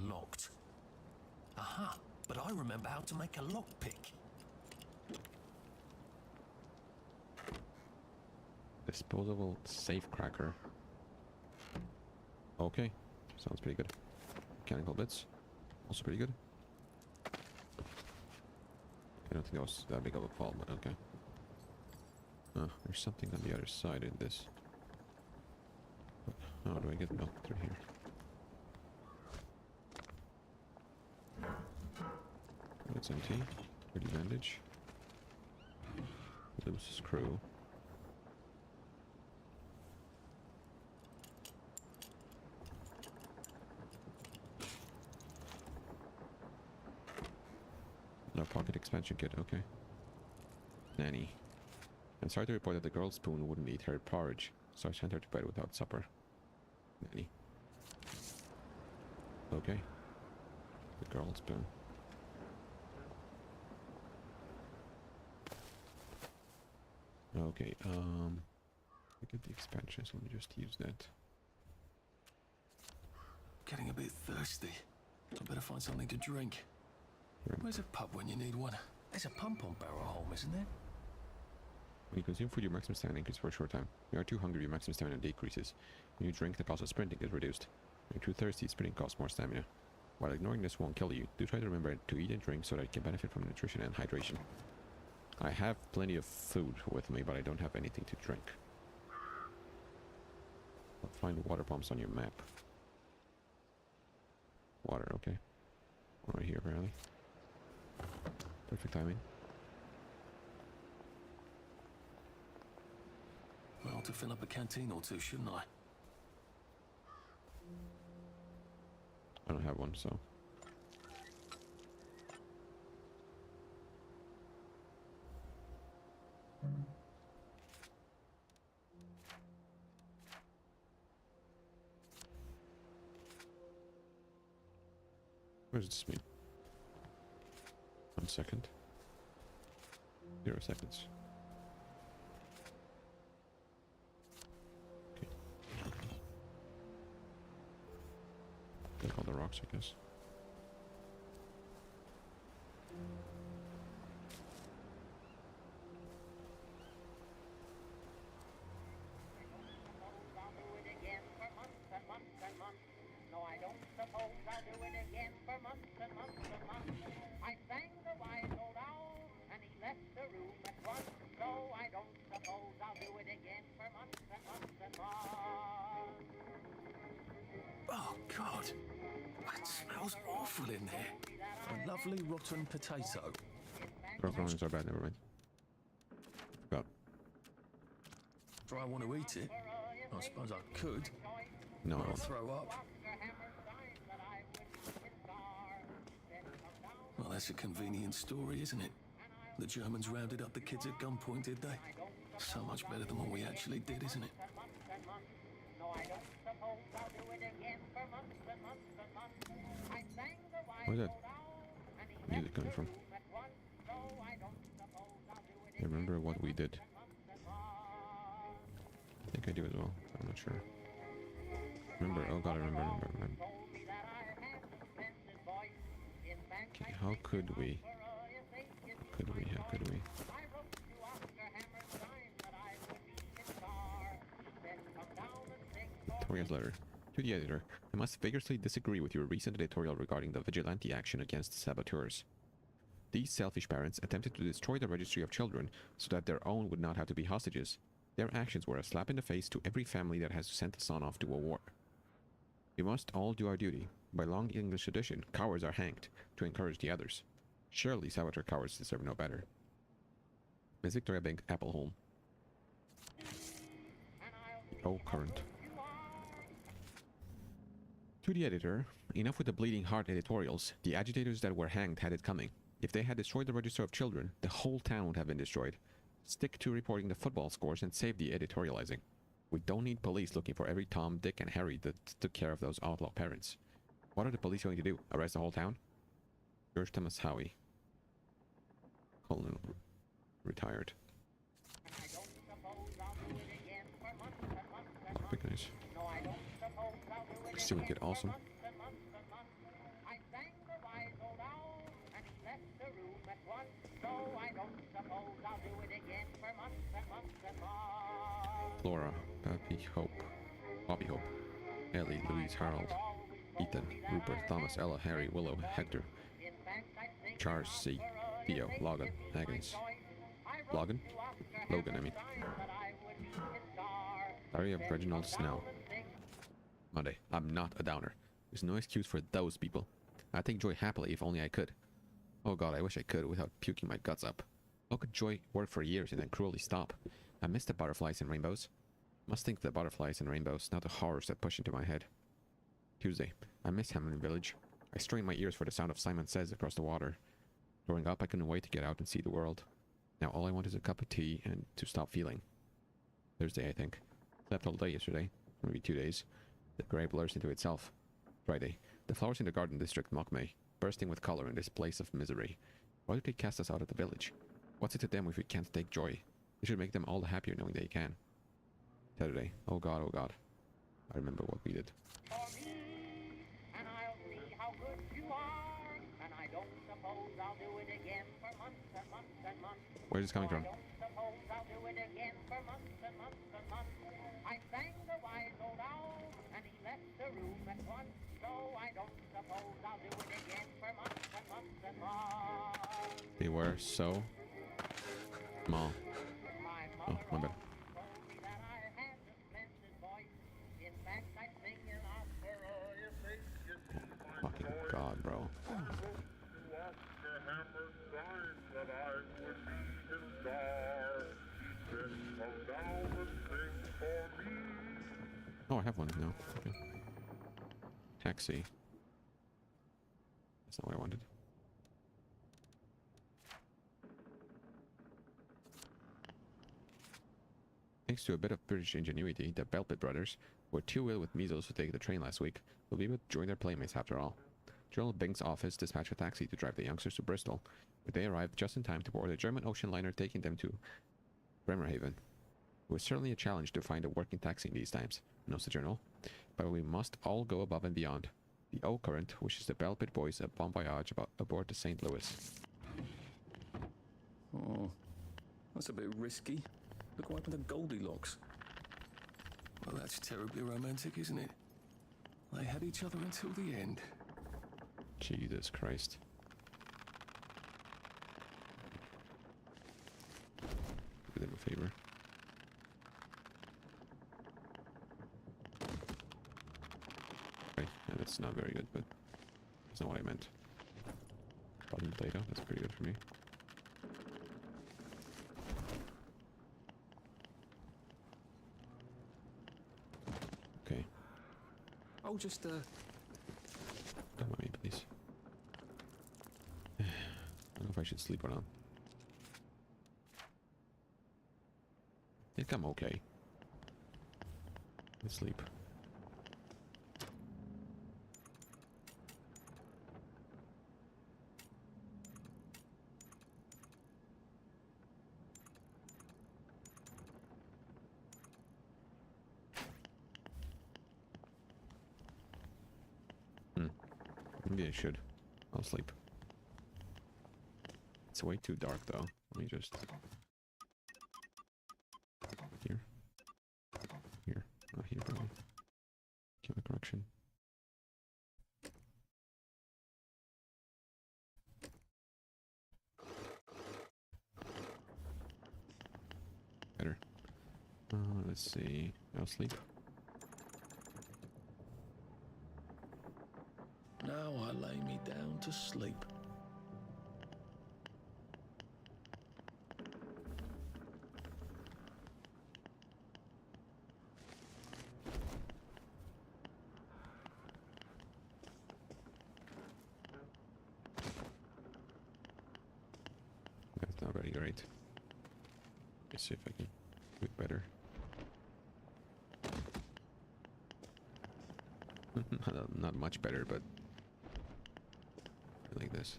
Locked. Aha, but I remember how to make a lockpick. Disposable safe cracker. Okay, sounds pretty good. Mechanical bits, also pretty good. I don't think that was that big of a fall, but okay. There's something on the other side in this. How do I get milk through here? It's empty. Pretty bandage. Loose screw. No pocket expansion kit, okay. Nanny. I'm sorry to report that the girl spoon wouldn't eat her porridge, so I sent her to bed without supper. Nanny. Okay. The girl spoon. Okay, I get the expansion, so let me just use that. Getting a bit thirsty. I better find something to drink. Where's a pub when you need one? There's a pump on Barrowholme, isn't there? When you consume food, your maximum stamina increases for a short time. When you are too hungry, your maximum stamina decreases. When you drink, the cost of sprinting is reduced. When you're too thirsty, sprinting costs more stamina. While ignoring this won't kill you, do try to remember to eat and drink so that you can benefit from nutrition and hydration. I have plenty of food with me, but I don't have anything to drink. Find water pumps on your map. Water, okay. Right here, apparently. Perfect timing. I ought to fill up a canteen or two, shouldn't I? I don't have one, so. What does this mean? 1 second. 0 seconds. Okay. Take all the rocks, I guess. Oh, God. That smells awful in there. A lovely rotten potato. Prawns are bad, never mind. God. Do I want to eat it? I suppose I could. No, I I'll won't. throw up. Well, that's a convenient story, isn't it? The Germans rounded up the kids at gunpoint, did they? So much better than what we actually did, isn't it? Where's that music coming from? I remember what we did. I think I do as well. I'm not sure. Remember? Oh god, I remember. Okay, how could we? How could we? Victoria's letter. To the editor, I must vigorously disagree with your recent editorial regarding the vigilante action against saboteurs. These selfish parents attempted to destroy the registry of children so that their own would not have to be hostages. Their actions were a slap in the face to every family that has sent a son off to a war. We must all do our duty. By long English tradition, cowards are hanged to encourage the others. Surely saboteur cowards deserve no better. Miss Victoria Bank, Appleholm. Oh, current. To the editor, enough with the bleeding heart editorials. The agitators that were hanged had it coming. If they had destroyed the register of children, the whole town would have been destroyed. Stick to reporting the football scores and save the editorializing. We don't need police looking for every Tom, Dick, and Harry that took care of those outlaw parents. What are the police going to do? Arrest the whole town? George Thomas Howie. Colonel. Retired. Big nice. Still get awesome. Flora, Bobby Hope, Ellie, Louise, Harold, Ethan, Rupert, Thomas, Ella, Harry, Willow, Hector, Charles C, Theo, Logan, Agnes, Logan, I mean. Diary of Reginald Snell. Monday. I'm not a downer. There's no excuse for those people. I take joy happily if only I could. Oh god, I wish I could without puking my guts up. How could joy work for years and then cruelly stop? I miss the butterflies and rainbows. Must think the butterflies and rainbows, not the horrors that push into my head. Tuesday. I miss Hamlin Village. I strain my ears for the sound of Simon Says across the water. Growing up, I couldn't wait to get out and see the world. Now all I want is a cup of tea and to stop feeling. Thursday, I think. Slept all day yesterday. Maybe 2 days. The grey blurs into itself. Friday. The flowers in the garden district mock me, bursting with color in this place of misery. Why do they cast us out of the village? What's it to them if we can't take joy? They should make them all the happier knowing they can. Saturday. Oh god, oh god. I remember what we did. Where's this coming from? I sang the wise old owl, and he left the room at once. So I don't suppose I'll do it again for months and months and months. They were so small. Oh, my bad. I have one now. Okay. Taxi. That's not what I wanted. Thanks to a bit of British ingenuity, the Belpit brothers, who were too ill with measles to take the train last week, will be able to join their playmates after all. General Byng's office dispatched a taxi to drive the youngsters to Bristol, where they arrived just in time to board a German ocean liner taking them to Bremerhaven. It was certainly a challenge to find a working taxi in these times, notes the journal, but we must all go above and beyond. The O Current wishes the Belpit boys a bon voyage aboard the St. Louis. Oh, that's a bit risky. Look what happened to Goldilocks. Well, that's terribly romantic, isn't it? They had each other until the end. Jesus Christ. Do them a favor. Okay, yeah, that's not very good, but that's not what I meant. Button potato, that's pretty good for me. Okay. Oh, just, Don't mind me, please. I don't know if I should sleep or not. I think I'm okay. Let's sleep. Maybe I should. I'll sleep. It's way too dark though. Let me just... Here. Here. Not here, probably. Camera correction. Better. Let's see. I'll sleep. now I lay me down to sleep. That's not very great. Let's see if I can do it better. Not much better, but like this.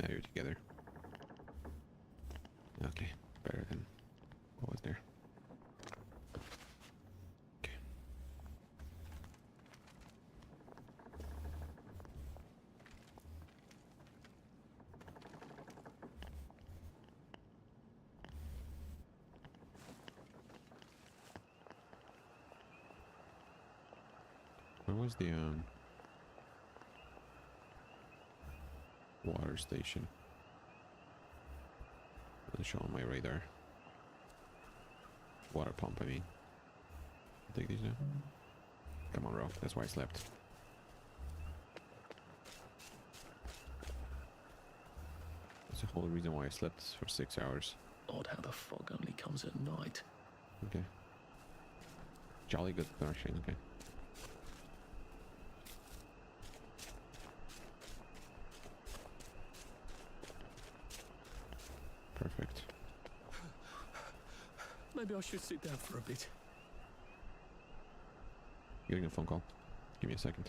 Now you're together. Okay, better than what was there. Okay. Where was the water station? Doesn't show on my radar. Water pump, I mean. Take these now. Come on, Ro. That's why I slept. That's the whole reason why I slept for 6 hours. Odd how the fog only comes at night. Okay. Jolly good nourishing, okay. Perfect. Maybe I should sit down for a bit. Getting a phone call. Give me a second.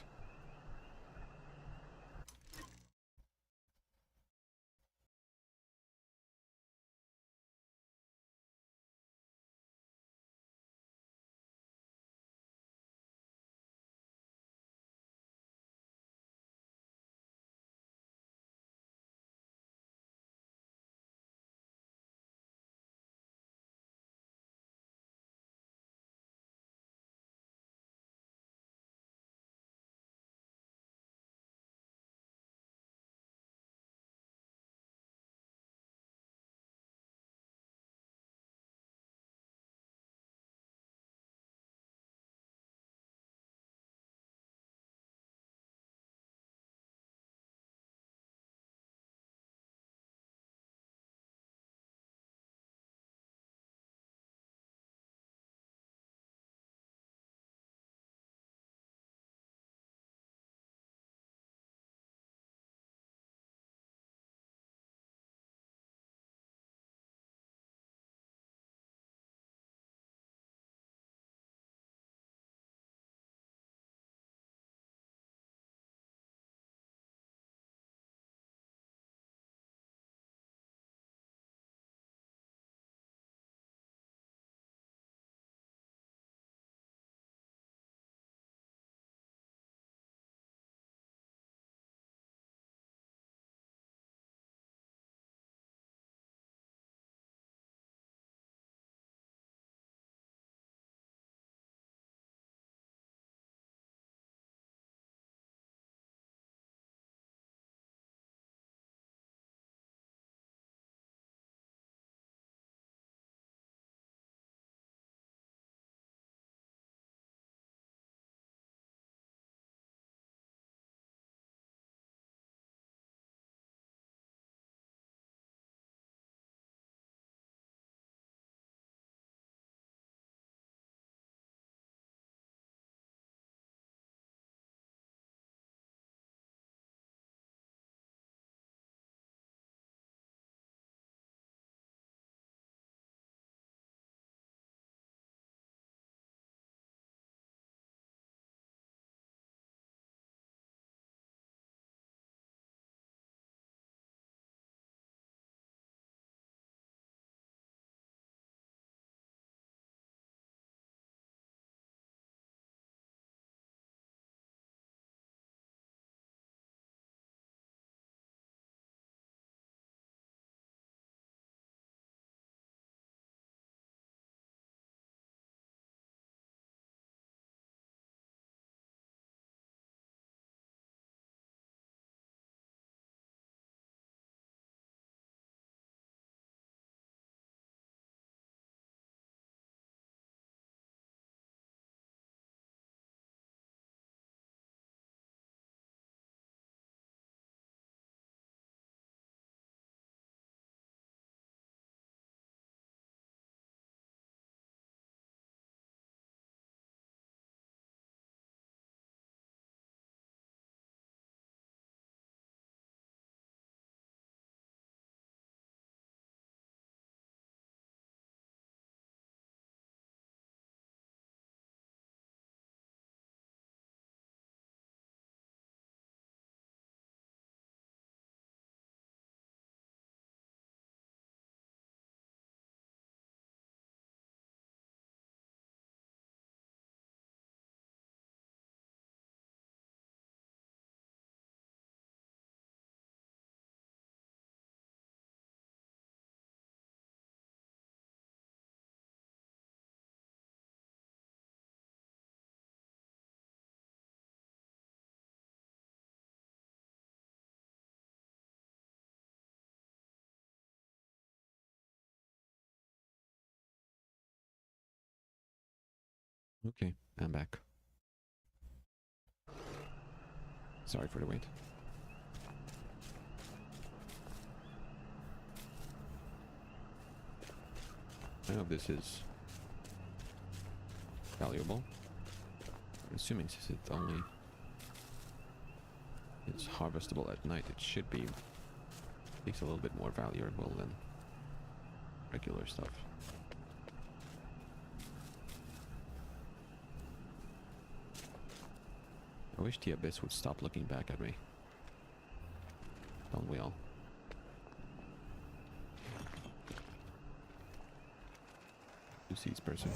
Okay, I'm back. Sorry for the wait. I know if this is valuable. I'm assuming since it only is harvestable at night, it should be at least a little bit more valuable than regular stuff. I wish the Abyss would stop looking back at me. Don't we all? Who sees person?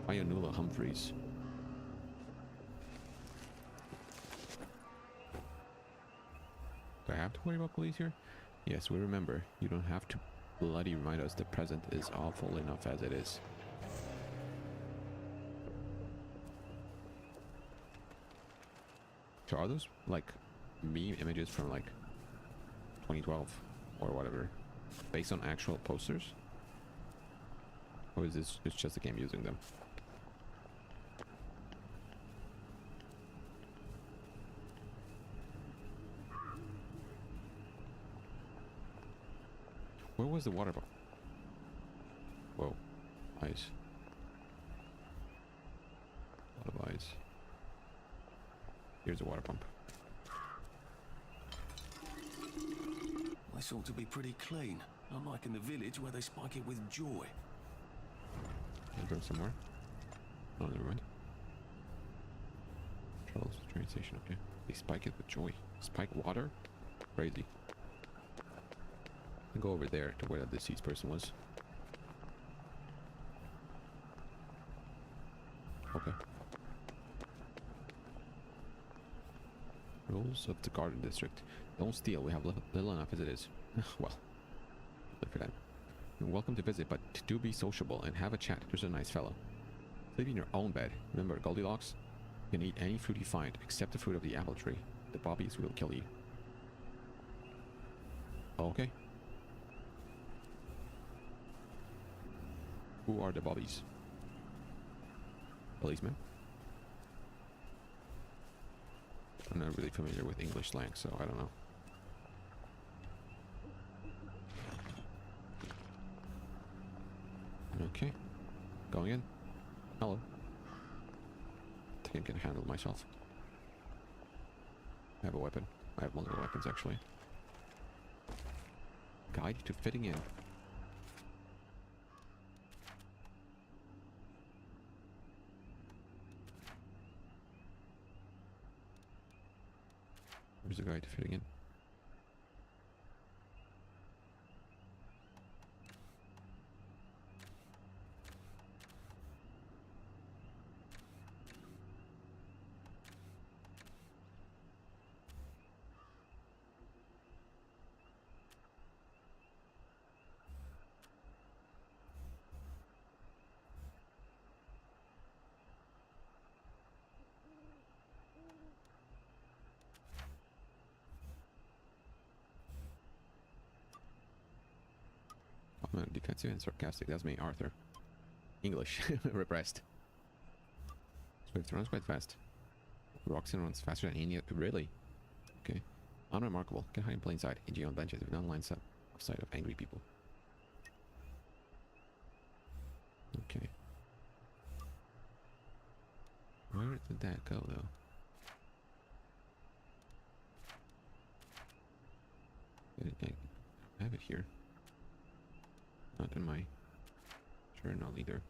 Ionula Humphreys. Do I have to worry about police here? Yes, we remember. You don't have to bloody remind us the present is awful enough as it is. So are those like meme images from like 2012 or whatever based on actual posters? Or is this it's just a game using them? Where was the water bottle? Whoa, ice. A lot of ice. Here's a water pump. This ought to be pretty clean, unlike in the village where they spike it with joy. Can I go somewhere? Oh, never mind. Charles train station, okay. They spike it with joy. Spike water? Crazy. I'll go over there to where the deceased person was. Okay. Rules of the Garden District. Don't steal, we have little enough as it is. Well, look for that. You're welcome to visit, but do be sociable and have a chat. There's a nice fellow. Sleep in your own bed. Remember Goldilocks? You can eat any fruit you find, except the fruit of the apple tree. The bobbies will kill you. Okay. Who are the bobbies? Policemen? I'm not really familiar with English slang, so I don't know. Okay. Going in. Hello. I think I can handle myself. I have a weapon. I have multiple weapons, actually. Guide to fitting in. Where's the guide to fitting in? I'm defensive and sarcastic. That's me, Arthur. English. Repressed. Swift runs quite fast. Roxanne runs faster than any. Really? Okay. Unremarkable. Can hide in plain sight. AG on benches with non-line of sight of angry people. Okay. Where did that go, though? I have it here. Not in my journal either.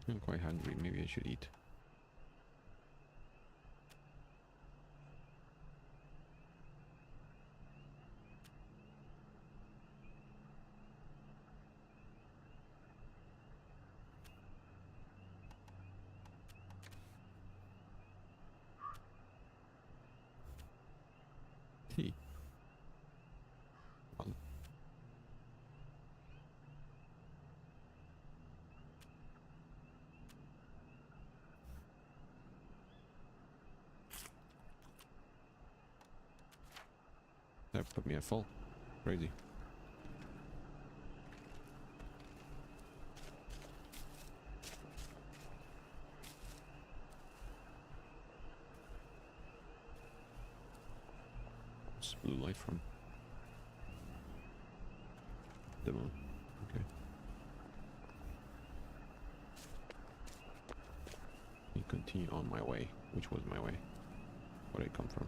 I'm quite hungry. Maybe I should eat. Tea. Well, put me at full. Crazy. What's blue light from? The moon. Okay. You continue on my way. Which was my way? Where did I come from?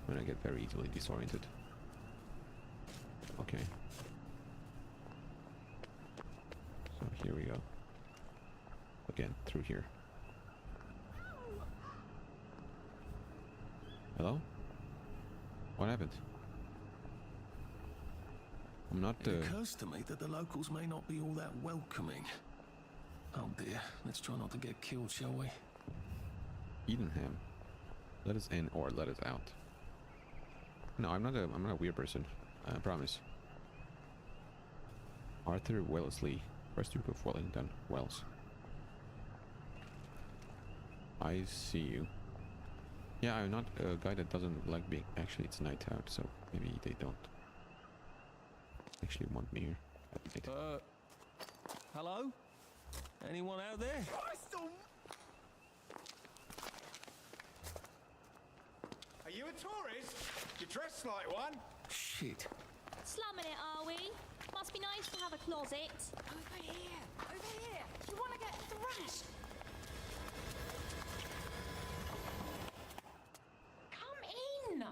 When I get very easily disoriented. Okay. So here we go. Again, through here. Hello? What happened? I'm not, It occurs to me that the locals may not be all that welcoming. Oh dear, let's try not to get killed, shall we? Edenham. Let us in or let us out. No, I'm not a weird person. I promise. Arthur Wellesley, first Duke of Wellington, Wells. I see you. Yeah, I'm not a guy that doesn't like being... Actually, it's night out, so maybe they don't actually want me here at night. Hello? Anyone out there? Are you a tourist? You dress like one. Shit. Slumming it, are we? Must be nice to have a closet. Over here! Over here! You want to get thrashed? Come in!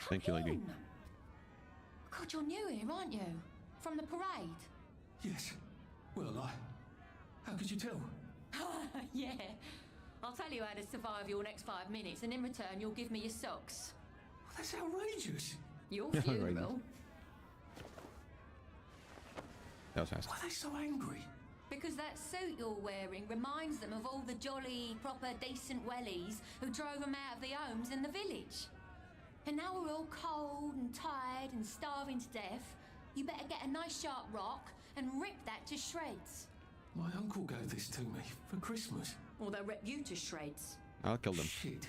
Thank you, lady. God, you're new here, aren't you? From the parade? Yes. Well, how could you tell? Yeah. I'll tell you how to survive your next 5 minutes, and in return, you'll give me your socks. Well, that's outrageous. Your Yeah, funeral. outrageous. That was fast. Why are they so angry? Because that suit you're wearing reminds them of all the jolly, proper, decent wellies who drove them out of their homes in the village. And now we're all cold and tired and starving to death. You better get a nice sharp rock and rip that to shreds. My uncle gave this to me for Christmas. Or they'll rip you to shreds. I'll kill them. Shit.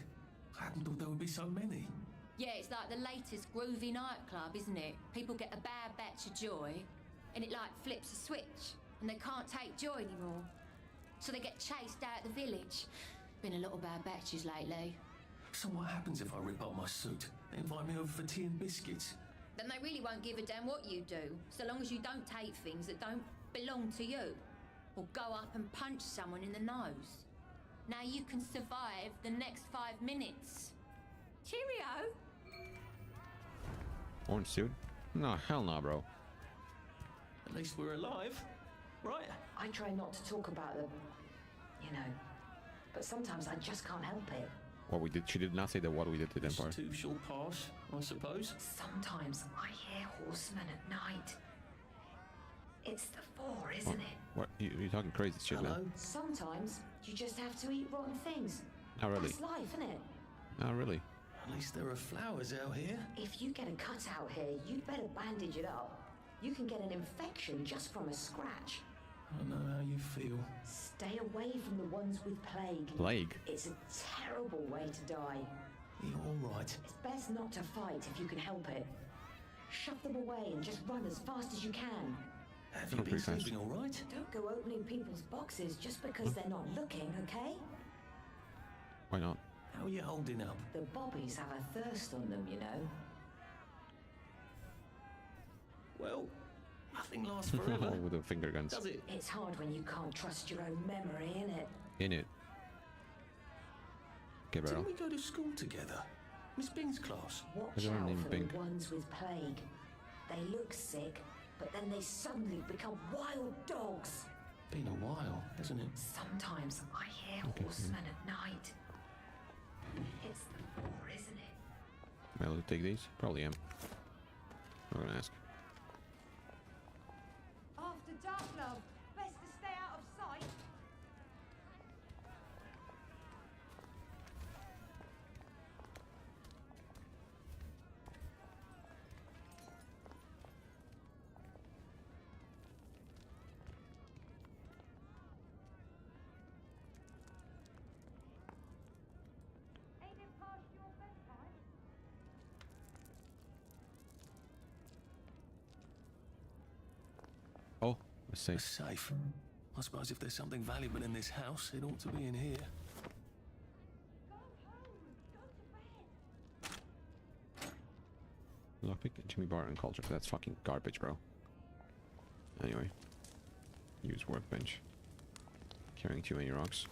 I hadn't thought there would be so many. Yeah, it's like the latest groovy nightclub, isn't it? People get a bad batch of joy, and it like flips a switch, and they can't take joy anymore. So they get chased out of the village. Been a lot of bad batches lately. So what happens if I rip up my suit? They invite me over for tea and biscuits. Then they really won't give a damn what you do, so long as you don't take things that don't belong to you. Or go up and punch someone in the nose. Now you can survive the next 5 minutes. Cheerio! Orange suit? No, hell no, bro. At least we're alive, right? I try not to talk about them, you know, but sometimes I just can't help it. What we did, she did not say that what we did to the Empire. Two short pass, I suppose. Sometimes I hear horsemen at night. It's the four, isn't it? What? You're talking crazy shit, man. Sometimes you just have to eat rotten things. Not really. That's life, isn't it? Not really. At least there are flowers out here. If you get a cut out here, you'd better bandage it up. You can get an infection just from a scratch. I know how you feel. Stay away from the ones with plague. Plague? It's a terrible way to die. You're all right. It's best not to fight if you can help it. Shove them away and just run as fast as you can. Have you been sleeping all right? Don't go opening people's boxes just because they're not looking, okay? Why not? How are you holding up? The bobbies have a thirst on them, you know. Well, nothing lasts forever. With the finger guns. Does it? It's hard when you can't trust your own memory, innit? In it. Okay, bro. Didn't we go to school together? Miss Bing's class. Watch out for the ones with plague. They look sick, but then they suddenly become wild dogs. Been a while, hasn't it? Sometimes I hear horsemen at night. It's the four, isn't it? Am I allowed to take these? Probably am. I'm gonna ask. After dark, love. Best to stay out of sight. Ain't it past your bedtime? A safe. A safe. I suppose if there's something valuable in this house, it ought to be in here. Lockpick, Jimmy Bar, and culture. That's fucking garbage, bro. Anyway. Use workbench. Carrying too many rocks.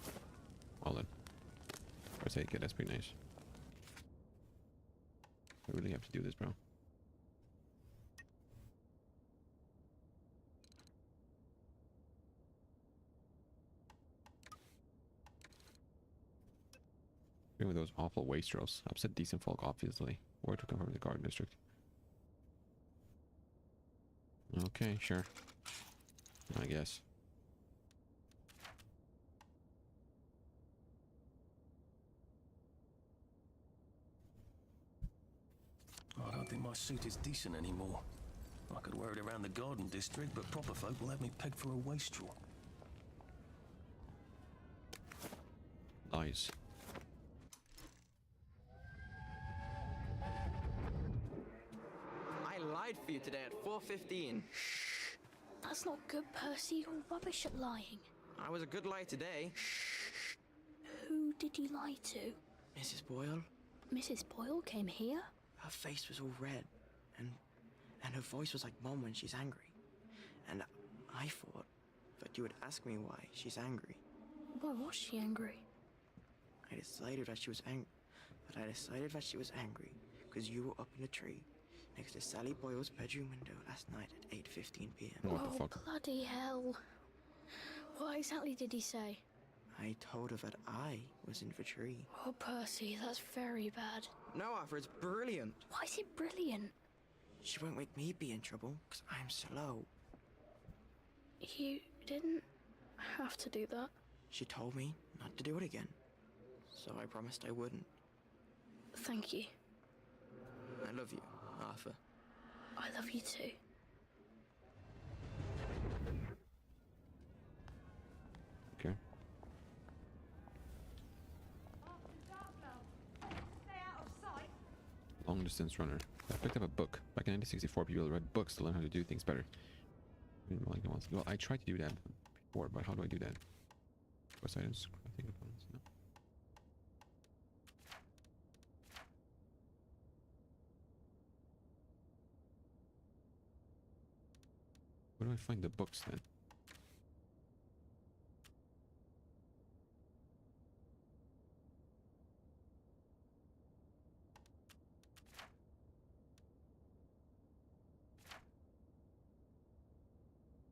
Well then. Or take it, that's pretty nice. I really have to do this, bro. With those awful wastrels. Upset decent folk, obviously. Where to confirm the garden district. Okay, sure. I guess. I don't think my suit is decent anymore. I could wear it around the garden district, but proper folk will have me pegged for a wastrel. Lies. I lied for you today at 4:15. That's not good, Percy. You're rubbish at lying. I was a good lie today. Who did you lie to? Mrs. Boyle, Mrs. Boyle came here? her face was all red, and her voice was like Mom when she's angry. And I thought that you would ask me why she's angry. Why was she angry? I decided that she was angry because you were up in a tree next to Sally Boyle's bedroom window last night at 8:15 p.m. What the fuck? Bloody hell. What exactly did he say? I told her that I was in the tree. Oh, Percy, that's very bad. No, Arthur, it's brilliant. Why is it brilliant? She won't make me be in trouble because I'm slow. You didn't have to do that. She told me not to do it again, so I promised I wouldn't. Thank you. I love you, Arthur. I love you too. Okay. Long distance runner. I picked up a book. Back in 1964, people read books to learn how to do things better. Well, I tried to do that before, but how do I do that? Quest items, crafting components, no. Where do I find the books then?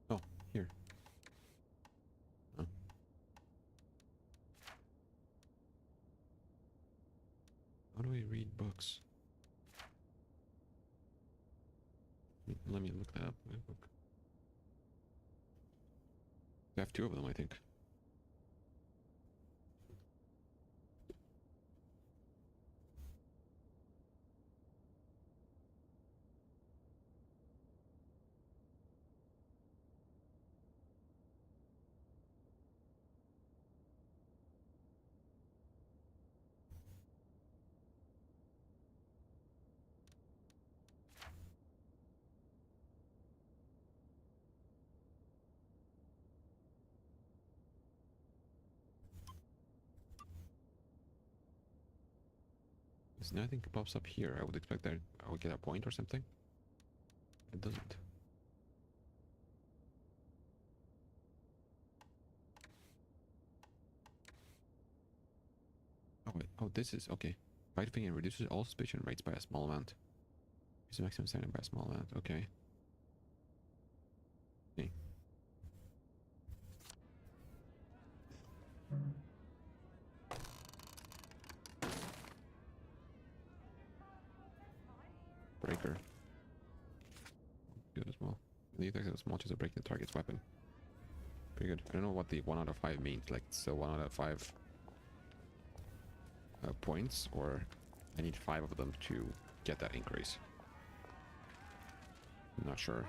Oh, here. Oh. How do I read books? Let me look that up. My book. I have two of them, I think. There's nothing pops up here. I would expect that I would get a point or something. It doesn't. Oh wait. Oh, this is okay. Vitamin reduces all suspicion rates by a small amount. Use the maximum standard by a small amount. Okay. Okay. Breaker. Good as well. The attack as small as a breaking the target's weapon. Pretty good. I don't know what the 1 out of 5 means. Like, so 1 out of 5 points, or I need 5 of them to get that increase. I'm not sure.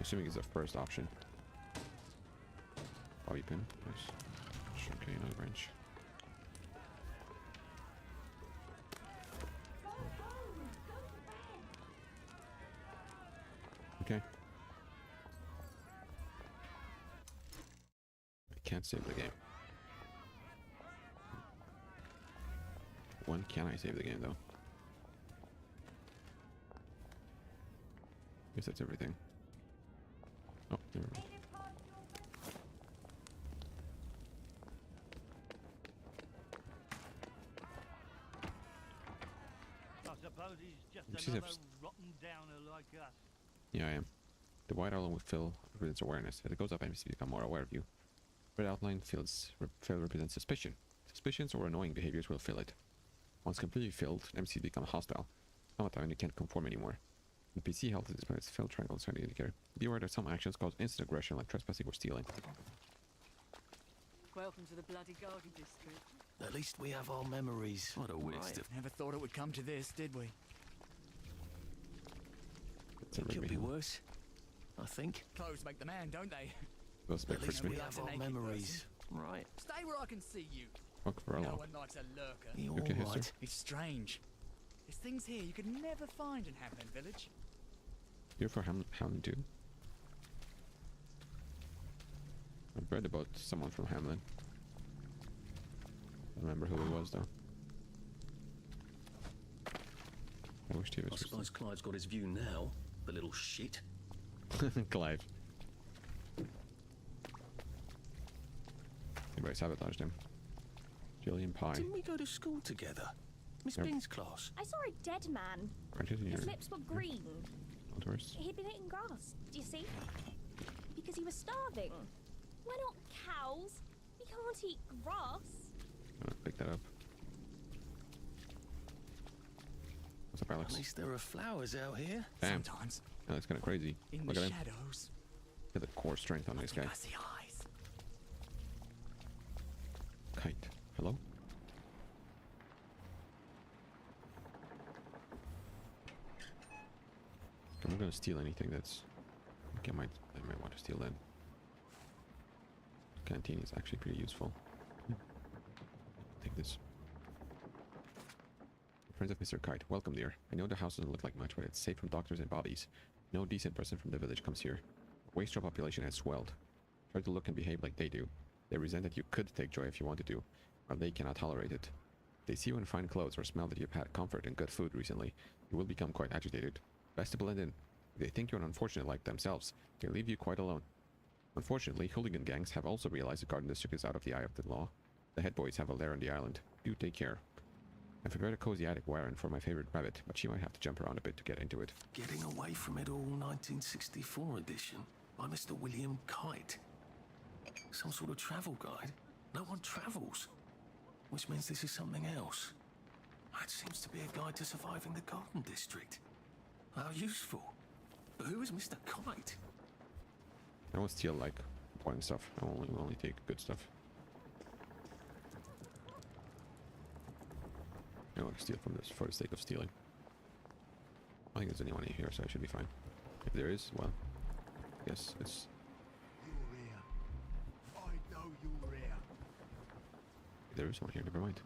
Assuming it's the first option. Bobby pin. Nice. Okay, another wrench. Okay. I can't save the game. When can I save the game though? Guess that's everything. Oh, there we go. I suppose he's just Let's see if- another rotten downer like us. Yeah, I am. The white outline will fill represents awareness. As it goes up, NPCs become more aware of you. Red outline fill represents suspicion. Suspicions or annoying behaviors will fill it. Once completely filled, NPCs become hostile. Some of the time they can't conform anymore. NPC health is displayed as filled triangle sign indicator. Be aware that some actions cause instant aggression like trespassing or stealing. Welcome to the bloody Gargi district. At least we have our memories. What a waste of... Never thought it would come to this, did we? It could be worse, I think. Clothes make the man, don't they? Those At least we me. have our memories. Right. Stay where I can see you. Fuck for a No lot. one likes a lurker. You Okay, all history. right? It's strange. There's things here you could never find in Hamlin Village. You're for Hamlin too? I've read about someone from Hamlin. I don't remember who it was though. I wish he I was. suppose Clyde's got his view now, the little shit. Clive. Anybody sabotaged him. Gillian Pye. Didn't we go to school together? Miss Yep. Bean's class. I saw a dead man. Right in His here. lips were green. Tourist. He'd been eating grass. Do you see? Because he was starving. We're not cows. We can't eat grass. I'm gonna pick that up. What's up, Alex? At least there are flowers out here. Damn. Sometimes. That's kind of crazy. In Look the at him. shadows. Look at the core strength on this guy. I see eyes. Kite. Hello? I'm not gonna steal anything that's... Okay, I might want to steal that. Canteen is actually pretty useful. Take this. Friends of Mr. Kite, welcome dear. I know the house doesn't look like much, but it's safe from doctors and bodies. No decent person from the village comes here. Wastrel population has swelled. Try to look and behave like they do. They resent that you could take joy if you wanted to, while they cannot tolerate it. They see you in fine clothes or smell that you've had comfort and good food recently. You will become quite agitated. Best to blend in. If they think you're an unfortunate like themselves, they leave you quite alone. Unfortunately, hooligan gangs have also realized the Garden District is out of the eye of the law. The head boys have a lair on the island. Do take care. I prepared a cozy attic wiring for my favorite rabbit, but she might have to jump around a bit to get into it. Getting Away from It All 1964 edition by Mr. William Kite. Some sort of travel guide. No one travels. Which means this is something else. That seems to be a guide to surviving the Garden District. How useful. But who is Mr. Kite? I don't steal like boring stuff. I only take good stuff. I don't want to steal from this for the sake of stealing. I don't think there's anyone in here, so I should be fine. If there is, well, I guess it's... You're here. I know you're here. There is one here, never mind.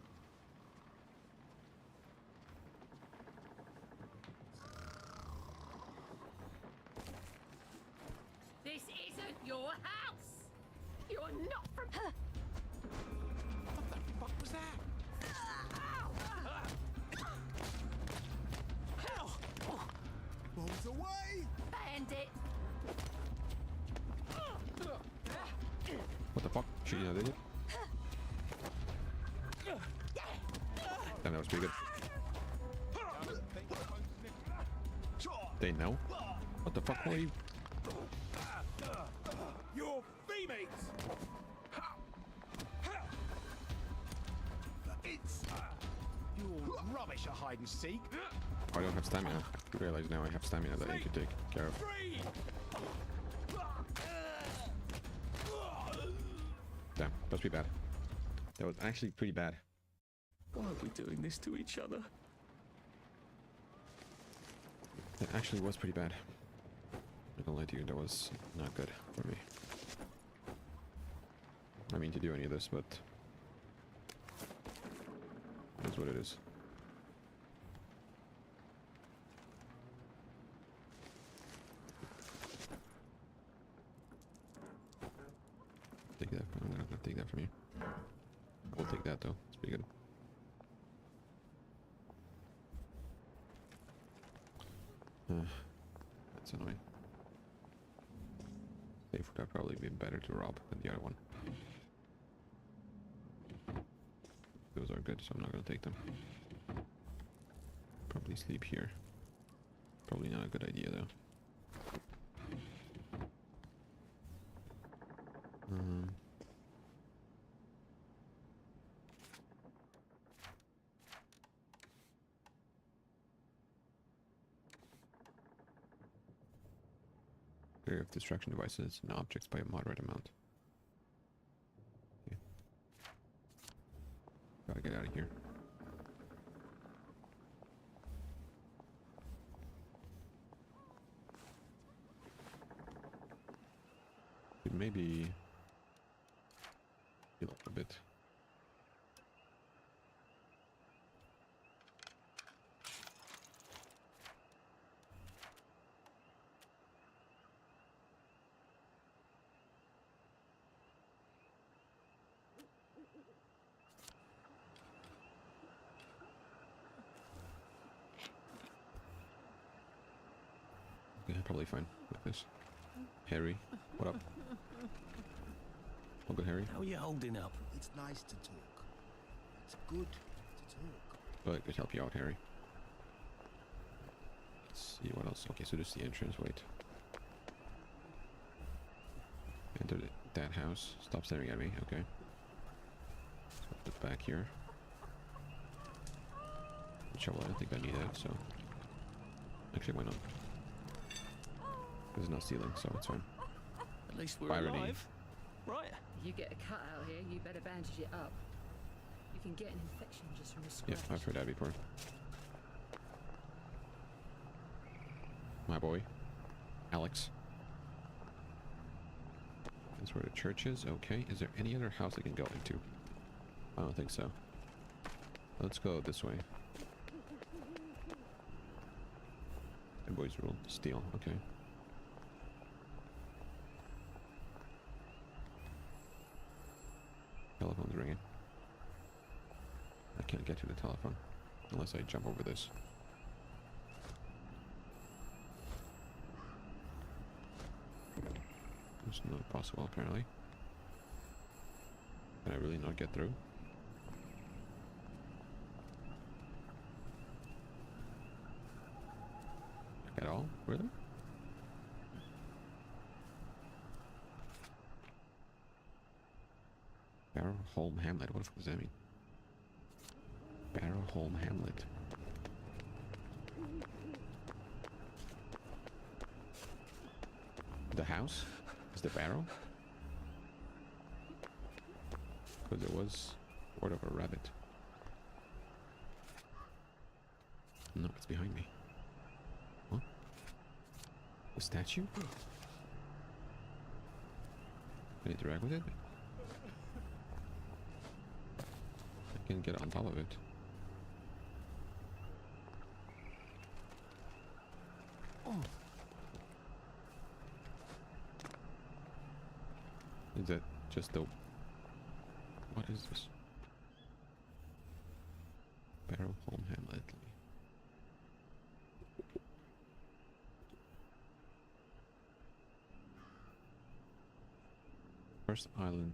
This isn't your house. You're not from. What the fuck was that? Hell! Balls away! Bandit. What the fuck? Shooting at idiot? Damn, that was pretty good. They know? What the fuck? Who are you? Your females! It's you're rubbish at hide and seek. I don't have stamina. I realize now I have stamina that I need to take care of. Damn, that was pretty bad. That was actually pretty bad. Why are we doing this to each other? That actually was pretty bad. I'm gonna lie to you, that was not good for me. I mean to do any of this, but that's what it is. Take that. I'm not gonna take that from you. We'll take that though. It's pretty good. That's annoying. Safe would have probably been better to rob than the other one. Those are good, so I'm not gonna take them. Probably sleep here. Probably not a good idea though. Clear of distraction devices and objects by a moderate amount. Okay. Gotta get out of here. Could maybe heal up a bit. Okay, probably fine with this. Harry, what up? All good, Harry? How are you holding up? It's nice to talk. It's good to talk. But I could help you out, Harry. Let's see what else. Okay, so this is the entrance. Wait. Enter that house. Stop staring at me. Okay. So put back here. Shovel. I don't think I need that. So actually, why not? Because it's not stealing, so it's fine. At least we're Irony. alive, right? If you get a cut out here, you better bandage it up. You can get an infection just from a scratch. Yeah, I've heard that before. My boy, Alex. That's where the church is. Okay, is there any other house I can go into? I don't think so. Let's go this way. My boy's rule. Steal. Okay. Telephone's ringing. I can't get to the telephone unless I jump over this. It's not possible, apparently. Can I really not get through? At all? Really? Barrowholme Hamlet. What the fuck does that mean? Barrowholme Hamlet. The house is the barrow? Because it was word of a rabbit. No, it's behind me. What? A statue? Can I interact with it? I can get on top of it. Oh. Is that just the... What is this? Barrowholme Hamlet. First island.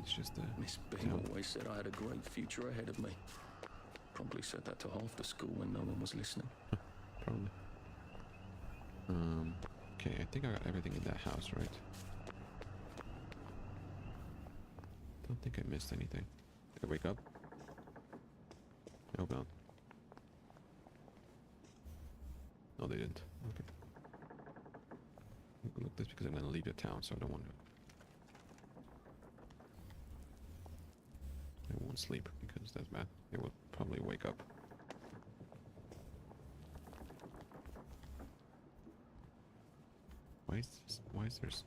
It's just a... Miss Bing always said I had a great future ahead of me. Probably said that to half the school when no one was listening. Probably. Okay, I think I got everything in that house, right? don't think I missed anything. Did I wake up? I hope not. No, they didn't. Okay. Look, this because I'm gonna leave the town, so I don't want to. I won't sleep because that's bad. They will probably wake up. Why is there's...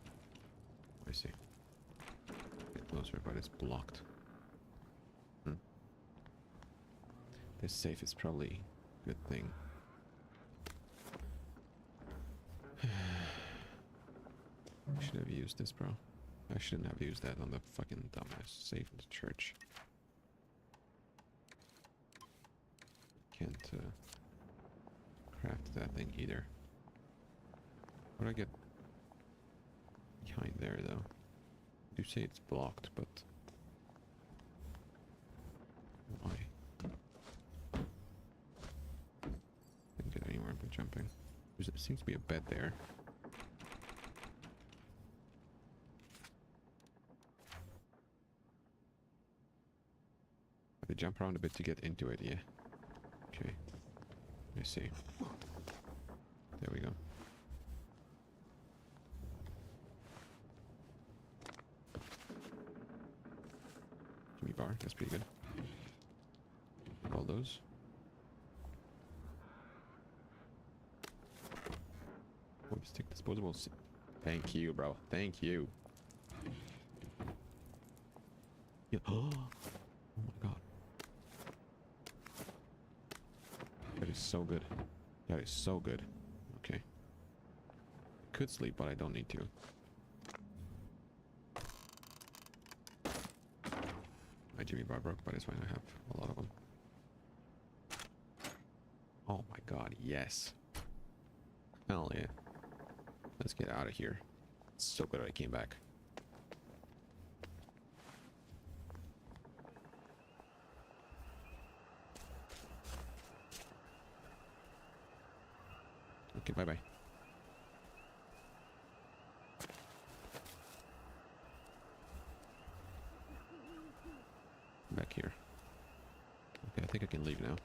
I see. Get closer, but it's blocked. This safe is probably a good thing. I should have used this, bro. I shouldn't have used that on the fucking dumbass safe in the church. Can't craft that thing either. How do I get behind there, though? You say it's blocked, but why? Can't get anywhere by jumping. There seems to be a bed there. I jump around a bit to get into it, yeah. Okay. Let me see. There we go. Gimme bar, that's pretty good. All those. Oh, stick disposables. Thank you, bro. Thank you. Yeah. Oh my god. That is so good. That is so good. Okay. I could sleep, but I don't need to. My Jimmy bar broke, but it's fine. I have a lot of them. Oh my god, yes. Hell yeah. Let's get out of here. It's so good I came back. Okay, bye-bye. Back here. Okay, I think I can leave now.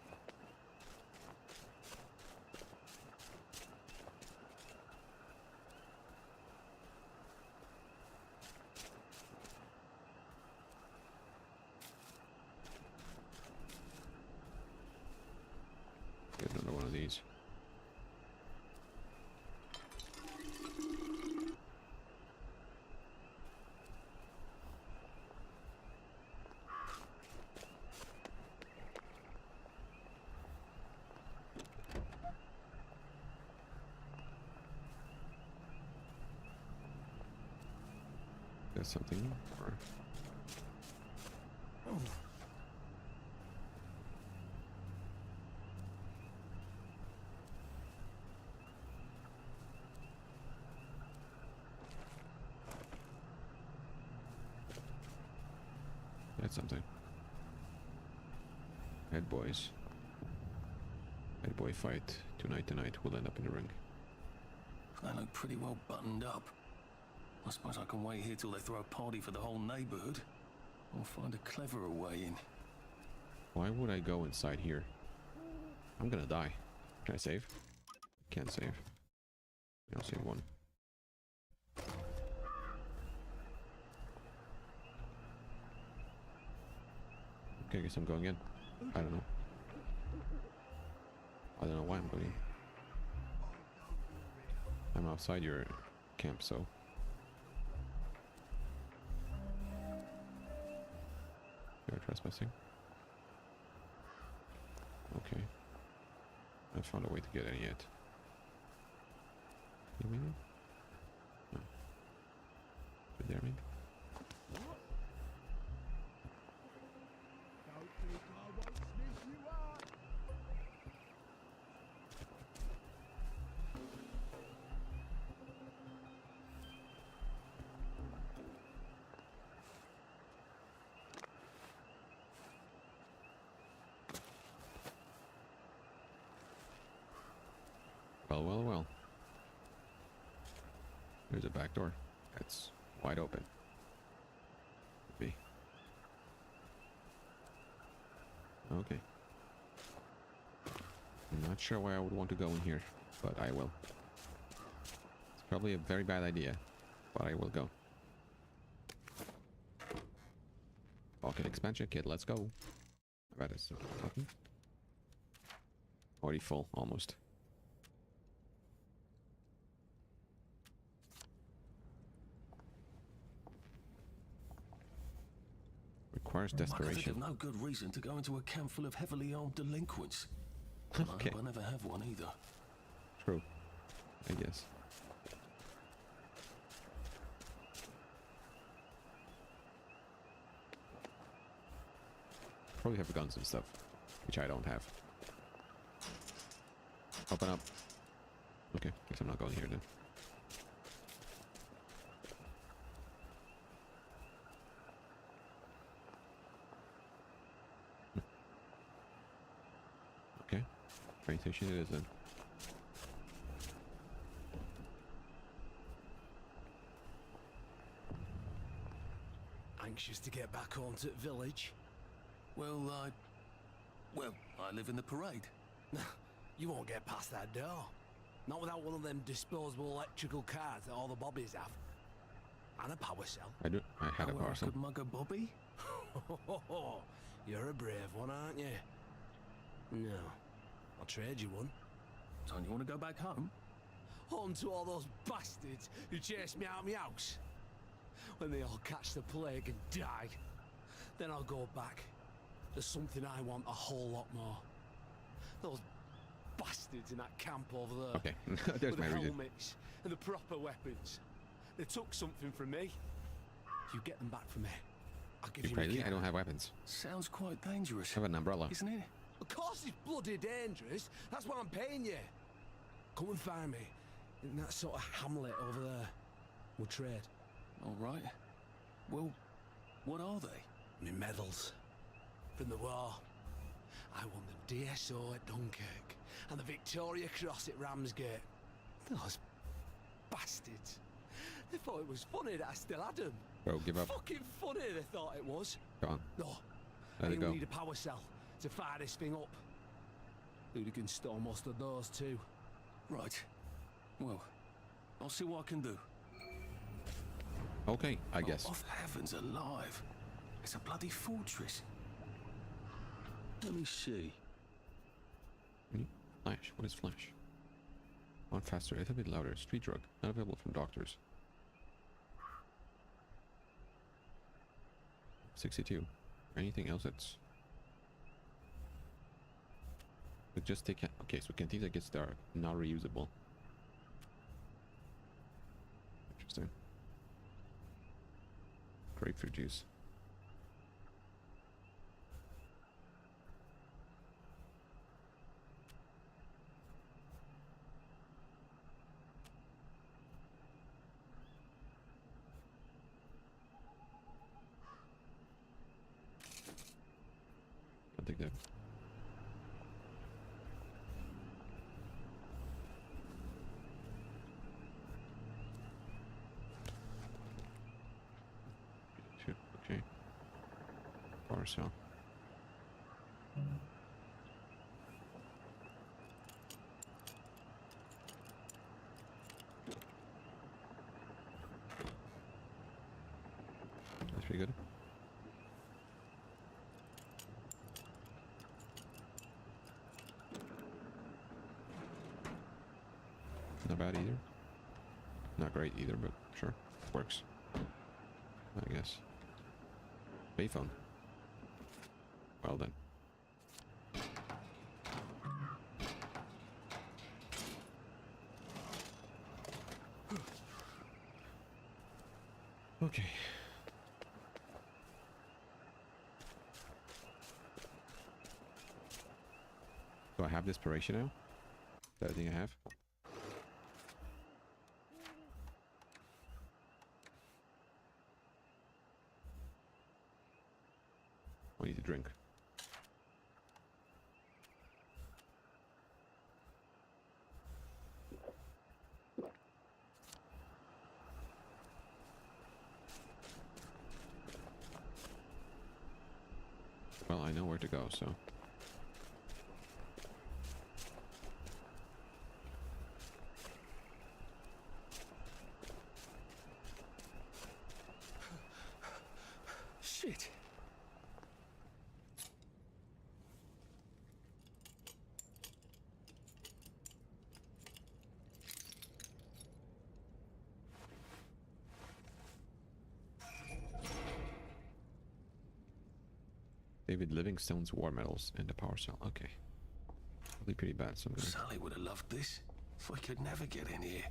Get another one of these. There's something or... Oh. That's something. Head boys. Head boy fight. Tonight we'll end up in the ring. They look pretty well buttoned up. I suppose I can wait here till they throw a party for the whole neighborhood. Or find a cleverer way in. Why would I go inside here? I'm gonna die. Can I save? Can't save. I'll save one. Okay, I guess I'm going in. I don't know. I don't know why I'm going in. I'm outside your camp, so... You're trespassing. Okay. I found a way to get in yet. You maybe? No. Right there, maybe? Well. There's a back door. It's wide open. Maybe. Okay. I'm not sure why I would want to go in here, but I will. It's probably a very bad idea, but I will go. Pocket expansion kit, let's go. I bet it's button. Already full, almost. Requires I think desperation. of no good reason to go into a camp full of heavily armed delinquents. Okay. I hope I never have one either. True. I guess. Probably have guns and stuff, which I don't have. Open up. Okay, guess I'm not going here then. Okay, train station it is then. Anxious to get back home to the village? Well, I live in the parade. You won't get past that door. Not without one of them disposable electrical cars that all the bobbies have. And a power cell. I had a Where I power cell. could mug a bobby? You're a brave one, aren't you? No. I'll trade you one. Don't you want to go back home? Home to all those bastards who chased me out of my house. When they all catch the plague and die. Then I'll go back. There's something I want a whole lot more. Those bastards in that camp over there. Okay, there's with my the reason. helmets and the proper weapons. They took something from me. You get them back from me. I'll give You're you crazy? my I don't have weapons. Sounds quite dangerous. I have an umbrella. Isn't it? Of course it's bloody dangerous. That's why I'm paying you. Come and find me in that sort of hamlet over there. We'll trade. All right. Well, what are they? Me medals. From the war. I won the DSO at Dunkirk and the Victoria Cross at Ramsgate. Those bastards. They thought it was funny that I still had them. Bro, give up. Fucking funny they thought it was. Go on. No. Let it You'll go. need a power cell to fire this thing up. Hooligans stole most of those too. Right. Well, I'll see what I can do. Okay, I guess. Of heavens alive. It's a bloody fortress. Let me see. Flash. What is flash? On faster, a little bit louder. Street drug. Not available from doctors. 62. Anything else that's... But just take... Okay, so canteens I guess they are not reusable. Interesting. Grapefruit juice. I'll take that. Okay. Power cell. That's pretty good. Not bad either. Not great either, but sure. Works. I guess. Payphone. Well then. Okay. Do I have desperation now? Is that a thing I have? I need to drink. Well, I know where to go, so Shit. David Livingstone's war medals and the power cell. Okay. Probably pretty bad, so I'm gonna... Sally would have loved this. We could never get in here.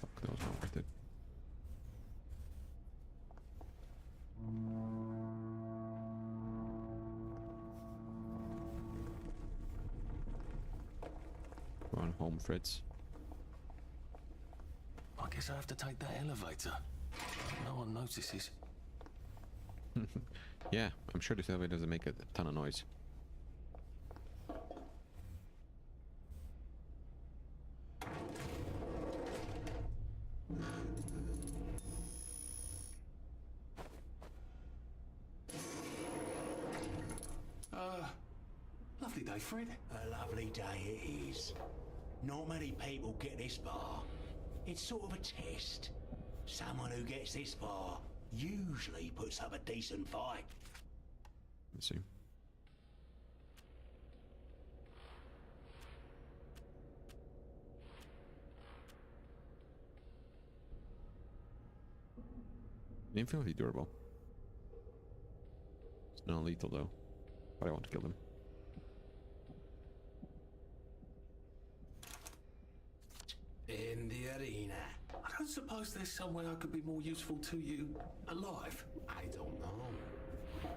Fuck, that was not worth it. We're on home, Fritz. I guess I have to take that elevator. No one notices. Yeah, I'm sure this elevator doesn't make a ton of noise. Lovely day, Fred. A lovely day it is. Not many people get this far. It's sort of a test. Someone who gets this far usually puts up a decent fight. Let's see. Infinitely durable. It's non-lethal though, but I want to kill them. In the arena. I don't suppose there's some way I could be more useful to you alive. I don't know.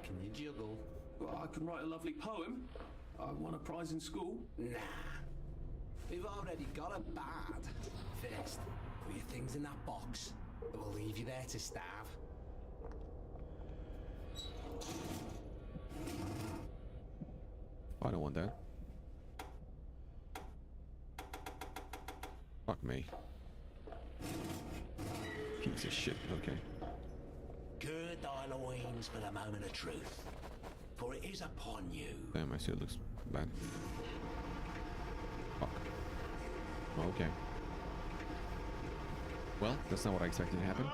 Can you juggle? Well, I can write a lovely poem. I won a prize in school. Nah. We've already got a bard. First, put your things in that box. We'll leave you there to starve. I don't want that. Fuck me. Piece of shit, okay. Gird thy loins for the moment of truth, for it is upon you. Damn, my suit looks bad. Fuck. Okay. Well, that's not what I expected to happen.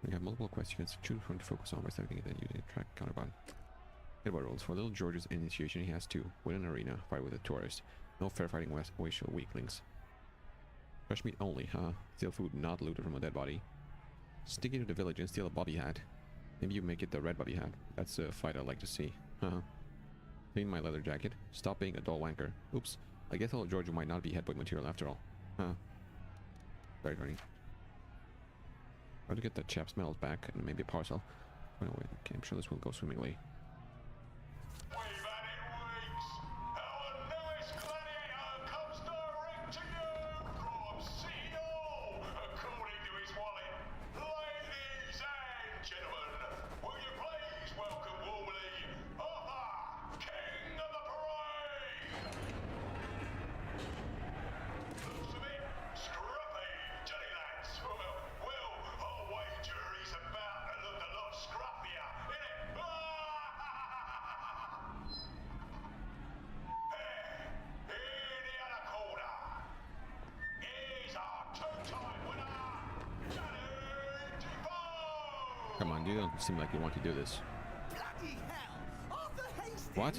We have multiple questions. Choose one to focus on by selecting it and using a track counter button. Hit rolls. For little George's initiation, he has to win an arena, fight with a tourist. No fair fighting with racial weaklings. Fresh meat only, huh? Steal food not looted from a dead body. Sneak into the village and steal a bobby hat. Maybe you make it the red bobby hat. That's a fight I'd like to see. Huh? Clean my leather jacket. Stop being a dull wanker. Oops. I guess little George might not be headboy material after all. Huh? Very funny. Try to get the chap's medals back and maybe a power cell. Oh, wait, okay, I'm sure this will go swimmingly. Come on, you don't seem like you want to do this. Bloody hell! Arthur Hastings! What?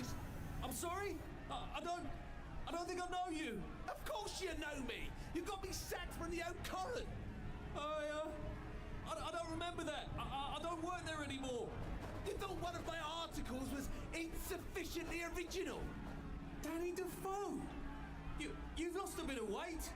I'm sorry? I don't think I know you. Of course you know me. You got me sacked from the Oak Current. I don't remember that. I don't work there anymore. You thought one of my articles was insufficiently original? Danny Defoe! You've lost a bit of weight.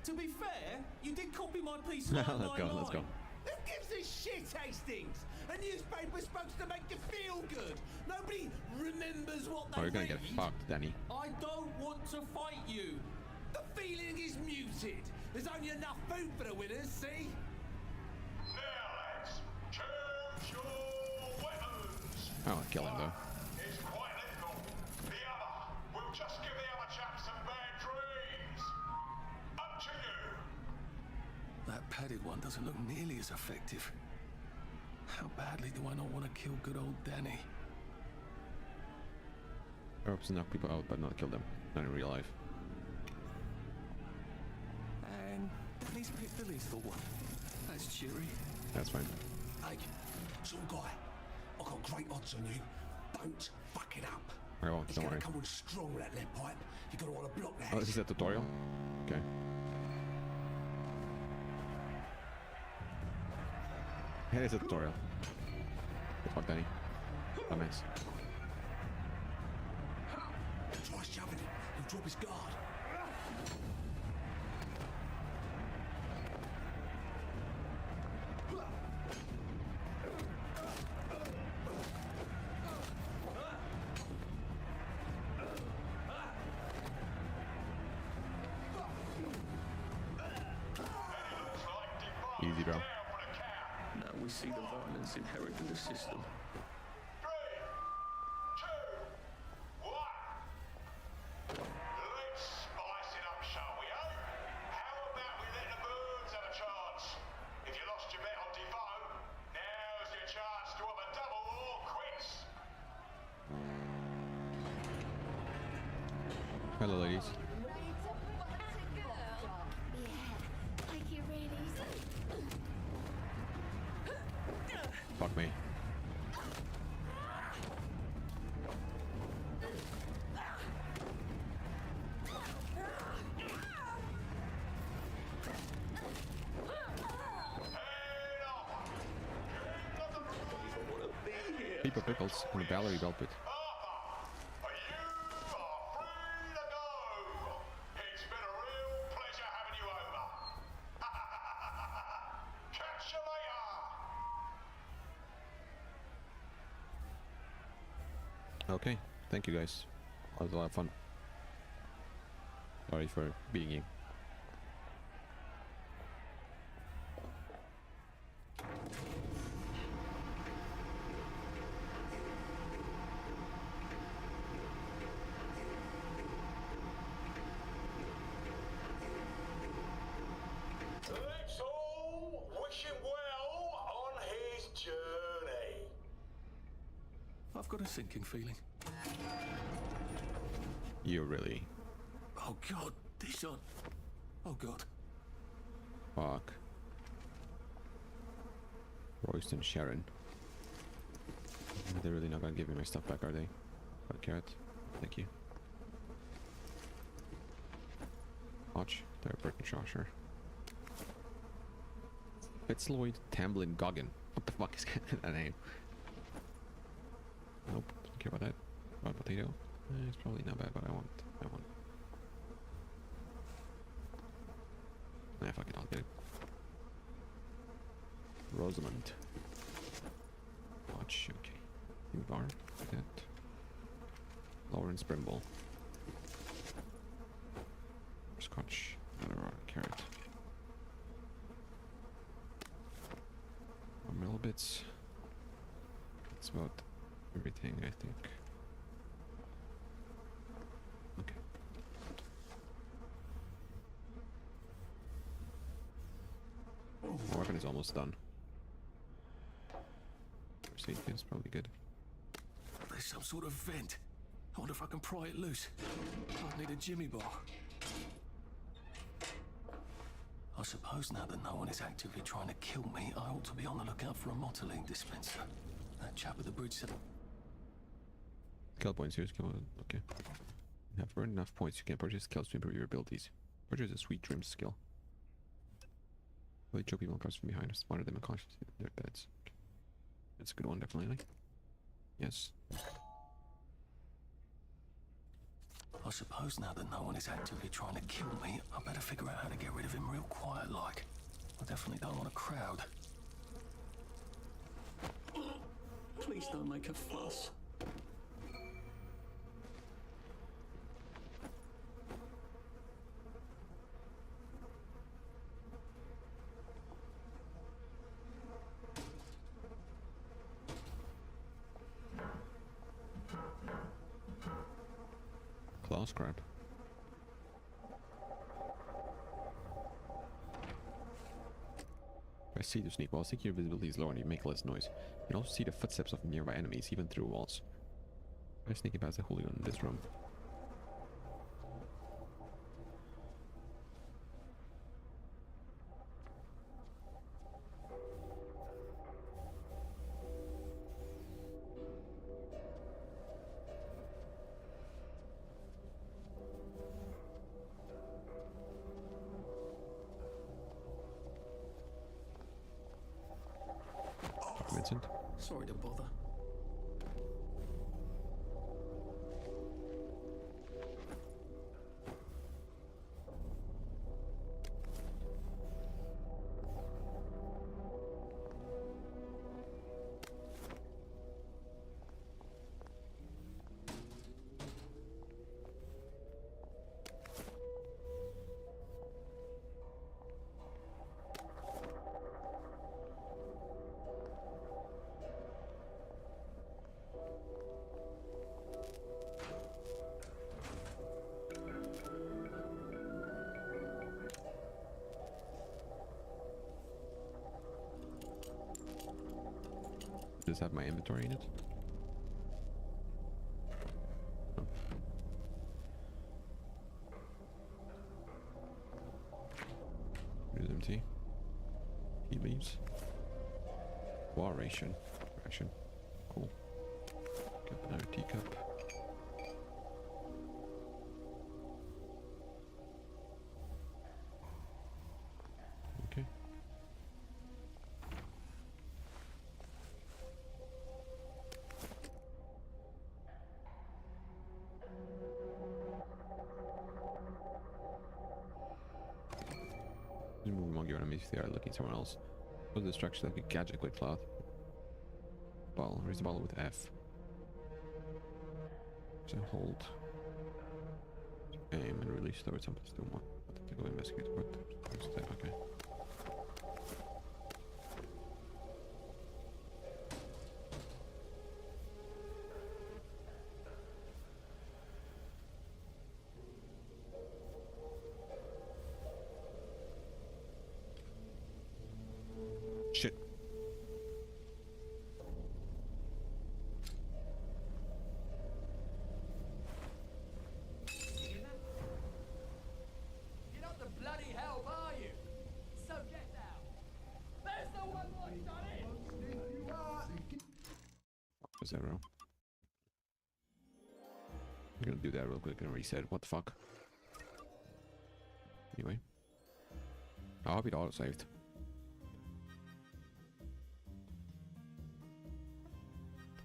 To be fair, you did copy my piece line by line. Let's go. Who gives a shit, Hastings? A newspaper's supposed to make you feel good. Nobody remembers what they Oh, you're gonna read. get fucked, Danny. I don't want to fight you. The feeling is muted. There's only enough food for the winners, see? Now, lads, choose your weapons. I'll kill him though. It's quite lethal. The other will just give the other chap some bad dreams. Up to you. padded one doesn't look nearly as effective. How badly do I not want to kill good old Danny? Perhaps knock people out, but not kill them. Not in real life. And Danny's picked the lethal one. That's cheery. That's fine. Hey, some guy, I've got great odds on you. Don't fuck it up. I won't, It's don't gonna worry. come on strong with that lead pipe. You're gonna want to block that. Oh, this is a tutorial? Okay. Hey, it's a tutorial. Good fuck, Danny. Oh, nice. Try shoving it. He'll drop his guard. Easy, bro. Now we see the violence inherent in the system. Let's spice it up, shall we, eh? How about we let the birds have a chance? If you lost your bet on Defoe, now's your chance to have a double or quits. Hello, ladies. Fuck me. People Pickles and Valerie Belpit. It's been a real pleasure having you over. Catch you later. Okay, thank you guys. That was a lot of fun. Sorry for beating you. Let's all wish him well on his journey. I've got a sinking feeling. You really. Oh God, this on. Oh God. Fuck. Royston Sharon. They're really not gonna give me my stuff back, are they? Got a carrot. Thank you. Watch. They're Burton Shawsher. Fitzloyd Tamblin Goggin. What the fuck is that name? Nope. Don't care about that. About potato. It's probably not bad, but I want. Nah, fuck it, I'll get it. Rosamond. Watch, okay. Uvar, that. Lawrence Brimble. Scotch, another carrot. Mill bits. That's about everything, I think. Okay. My weapon is almost done. First aid kit's probably good. There's some sort of vent. I wonder if I can pry it loose. I'd need a jimmy bar. I suppose now that no one is actively trying to kill me, I ought to be on the lookout for a Motoline dispenser. That chap at the bridge said... Skill points here, skill. Okay. You have earned enough points, you can purchase skills to improve your abilities. Purchase a sweet dreams skill. Really choke people across from behind, smarter them unconscious in their beds. Okay. That's a good one, definitely. Yes. I suppose now that no one is actively trying to kill me, I better figure out how to get rid of him real quiet like. I definitely don't want a crowd. Please don't make a fuss. Claw scrap. I see you sneak. While sneaking, your visibility is low and you make less noise. You can also see the footsteps of nearby enemies, even through walls. I'm sneaking past the hooligan in this room. Vincent? Sorry to bother. Does have my inventory in it? Oh. It is empty. He leaves. War ration. Cool. Cup, another teacup. Okay. Remove among your enemies if they are looking somewhere else. Put the structure like a gadget with cloth. Ball. Raise the ball with F. So hold. Aim and release towards something still more. Go investigate. Okay. Shit. You're not the bloody help, are you? So get out. There's the one like done it. Was that wrong? I'm gonna do that real quick and reset. What the fuck? Anyway. I hope it auto-saved.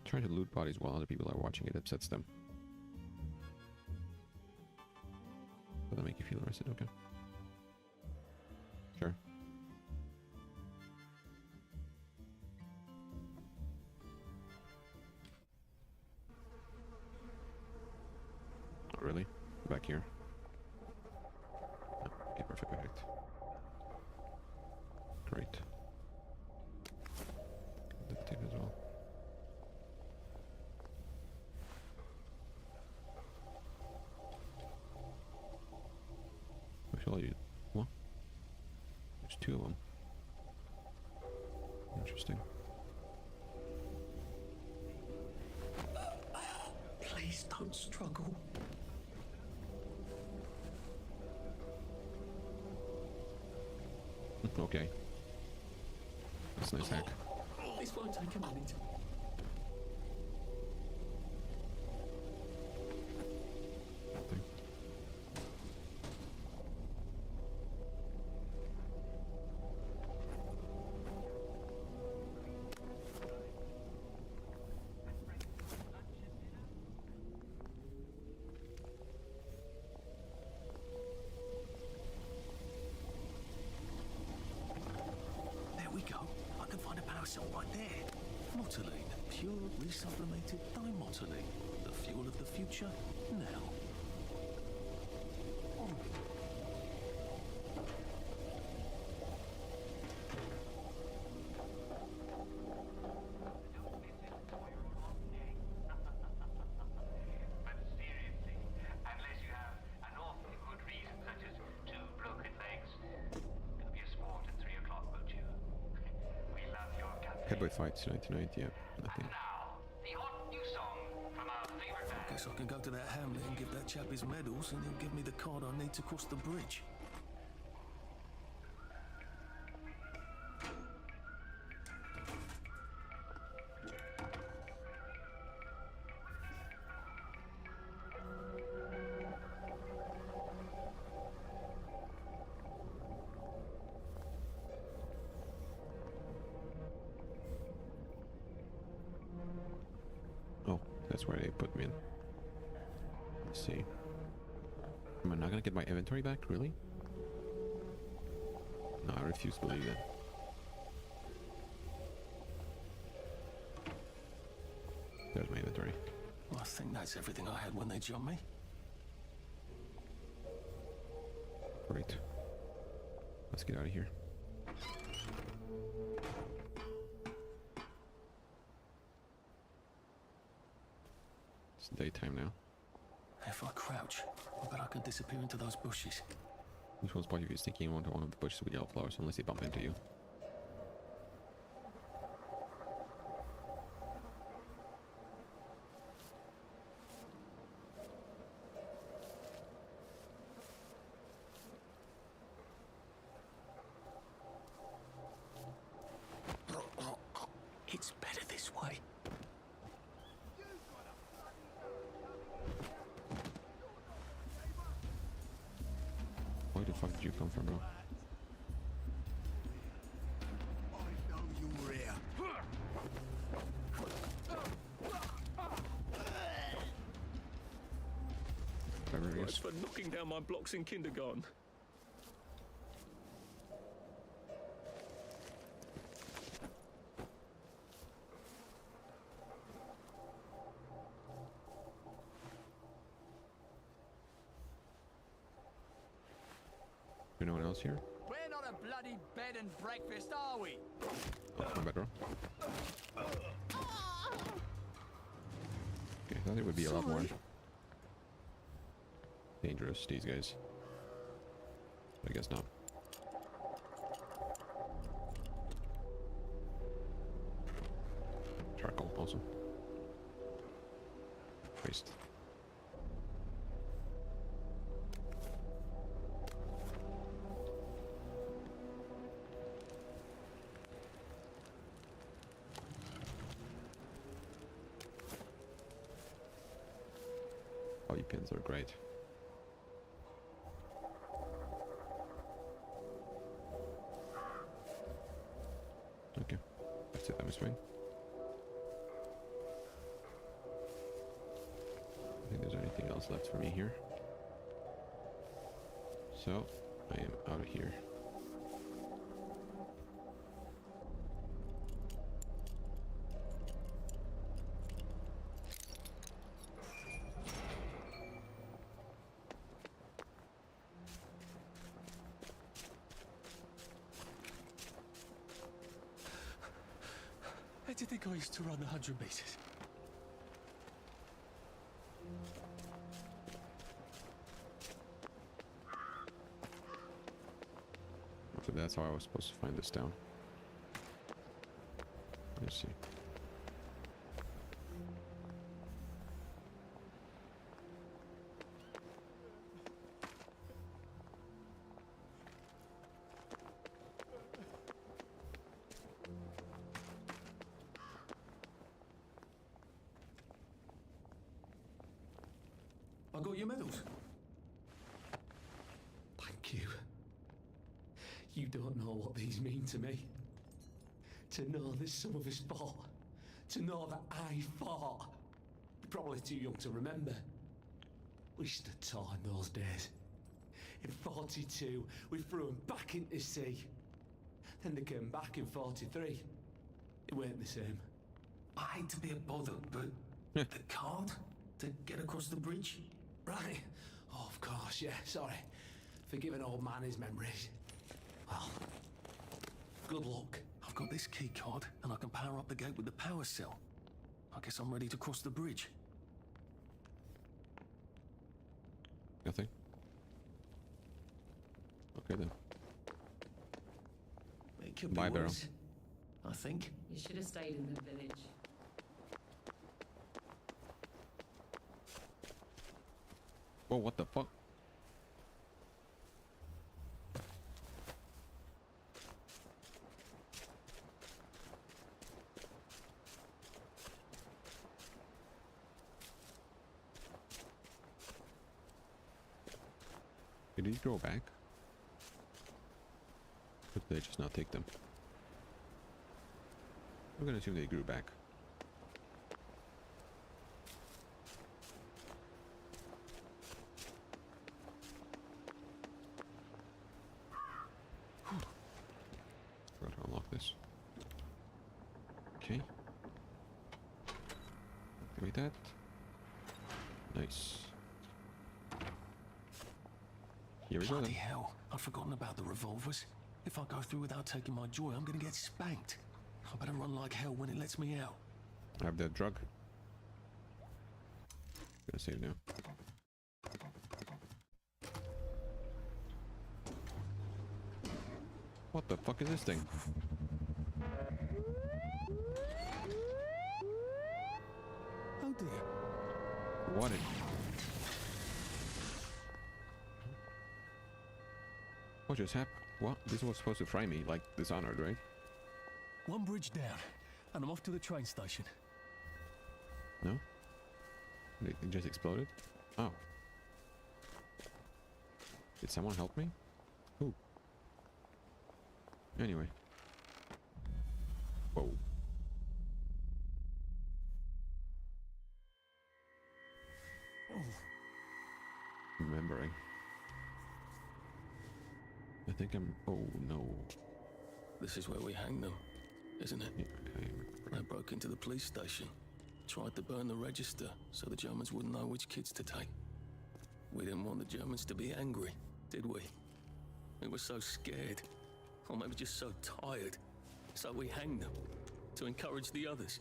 Trying to loot bodies while other people are watching it upsets them. Will that make you feel arrested? Okay. Sure. Not really. Back here. Okay, perfect. Great. That tape as well. What? There's two of them. Interesting. Please don't struggle. Okay. That's a nice hack. This won't take a minute. Right there. Motoline, pure resublimated dimotoline. The fuel of the future, now. But seriously, unless you have an awfully good reason, such as two broken legs, it'll be a sport at 3 o'clock, won't you? Catboy Fights 1990, yeah, nothing. Guess I can go to that hamlet and give that chap his medals, and he'll give me the card I need to cross the bridge. Oh, that's where they put me in. Let's see. Am I not gonna get my inventory back? Really? No, I refuse to believe that. There's my inventory. Well, I think that's everything I had when they jumped me. Great. Let's get out of here. It's daytime now. If I crouch, I bet I can disappear into those bushes. Which one's point if you're sneaking into one of the bushes with yellow flowers unless they bump into you? It's better this way. Where the fuck did you come from, bro? Thanks for knocking down my blocks in kindergarten. Anyone else here? We're not a bloody bed and breakfast, are we? Oh, my bad, bro. Okay, I thought it would be a lot more dangerous, these guys. But I guess not. Charcoal, also. Waste. Oh, you pins are great. Okay, that's it, I'm swing. I think there's anything else left for me here. So, I am out of here. How do you think I used to run the 100 meters? So that's how I was supposed to find this down. Let's see. I got your medals. Thank you. You don't know what these mean to me. To know that some of us fought. To know that I fought. You're probably too young to remember. We stood tall in those days. In 42, we threw them back into sea. Then they came back in 43. It weren't the same. I hate to be a bother, but the card to get across the bridge? Right. Oh, of course, yeah, sorry. Forgive an old man his memories. Well, good luck. I've got this key card, and I can power up the gate with the power cell. I guess I'm ready to cross the bridge. Nothing? Okay then. It could be Bye, Barrow. worse. I think. You should have stayed in the village. Whoa, what the fuck? Did he grow back? Or did they just not take them? I'm gonna assume they grew back. Forgot to unlock this. Okay. Activate that. Nice. Here we go Bloody then. hell, I'd forgotten about the revolvers. If I go through without taking my joy, I'm gonna get spanked. I better run like hell when it lets me out. I have that drug. Gonna save now. What the fuck is this thing? Oh dear. What? What just happened? What? This was supposed to fry me, like Dishonored, right? One bridge down, and I'm off to the train station. No? It just exploded? Oh. Did someone help me? Who? Anyway. Whoa. Remembering. I think I'm... Oh, no. This is where we hang them, isn't it? Yeah, They broke into the police station, tried to burn the register so the Germans wouldn't know which kids to take. We didn't want the Germans to be angry, did we? We were so scared, or maybe just so tired, so we hanged them to encourage the others.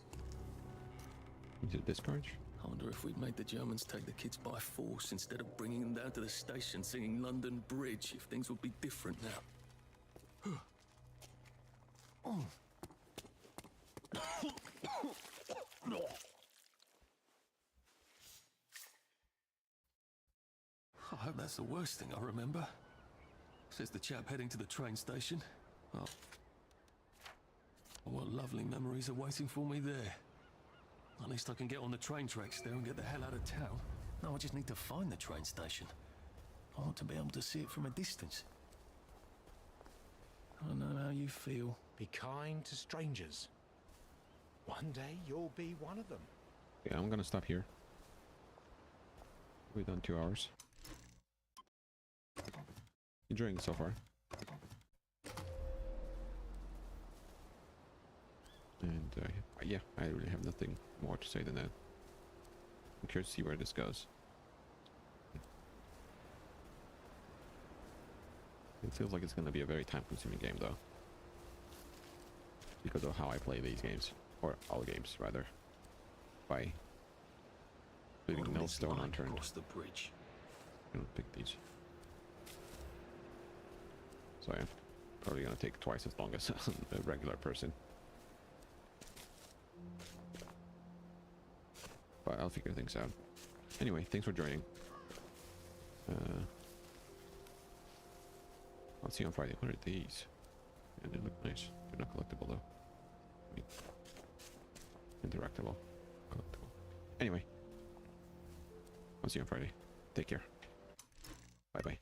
Is it discharge? I wonder if we'd made the Germans take the kids by force instead of bringing them down to the station singing London Bridge, if things would be different now. Oh. I hope that's the worst thing I remember. Says the chap heading to the train station. Oh. What lovely memories are waiting for me there. At least I can get on the train tracks there and get the hell out of town. No, I just need to find the train station. I want to be able to see it from a distance. I know how you feel. Be kind to strangers. One day you'll be one of them. Yeah, I'm gonna stop here. We've done 2 hours. Enjoying it so far. And yeah, I really have nothing more to say than that. I'm curious to see where this goes. It feels like it's going to be a very time-consuming game, though, because of how I play these games, or all games rather, by leaving no stone unturned. Across the bridge. I'm gonna pick these. So yeah, probably gonna take twice as long as a regular person. But I'll figure things out. Anyway, thanks for joining. I'll see you on Friday. What are these? Yeah, they look nice. They're not collectible though. I mean, interactable. Collectible. Anyway, I'll see you on Friday. Take care. Bye bye.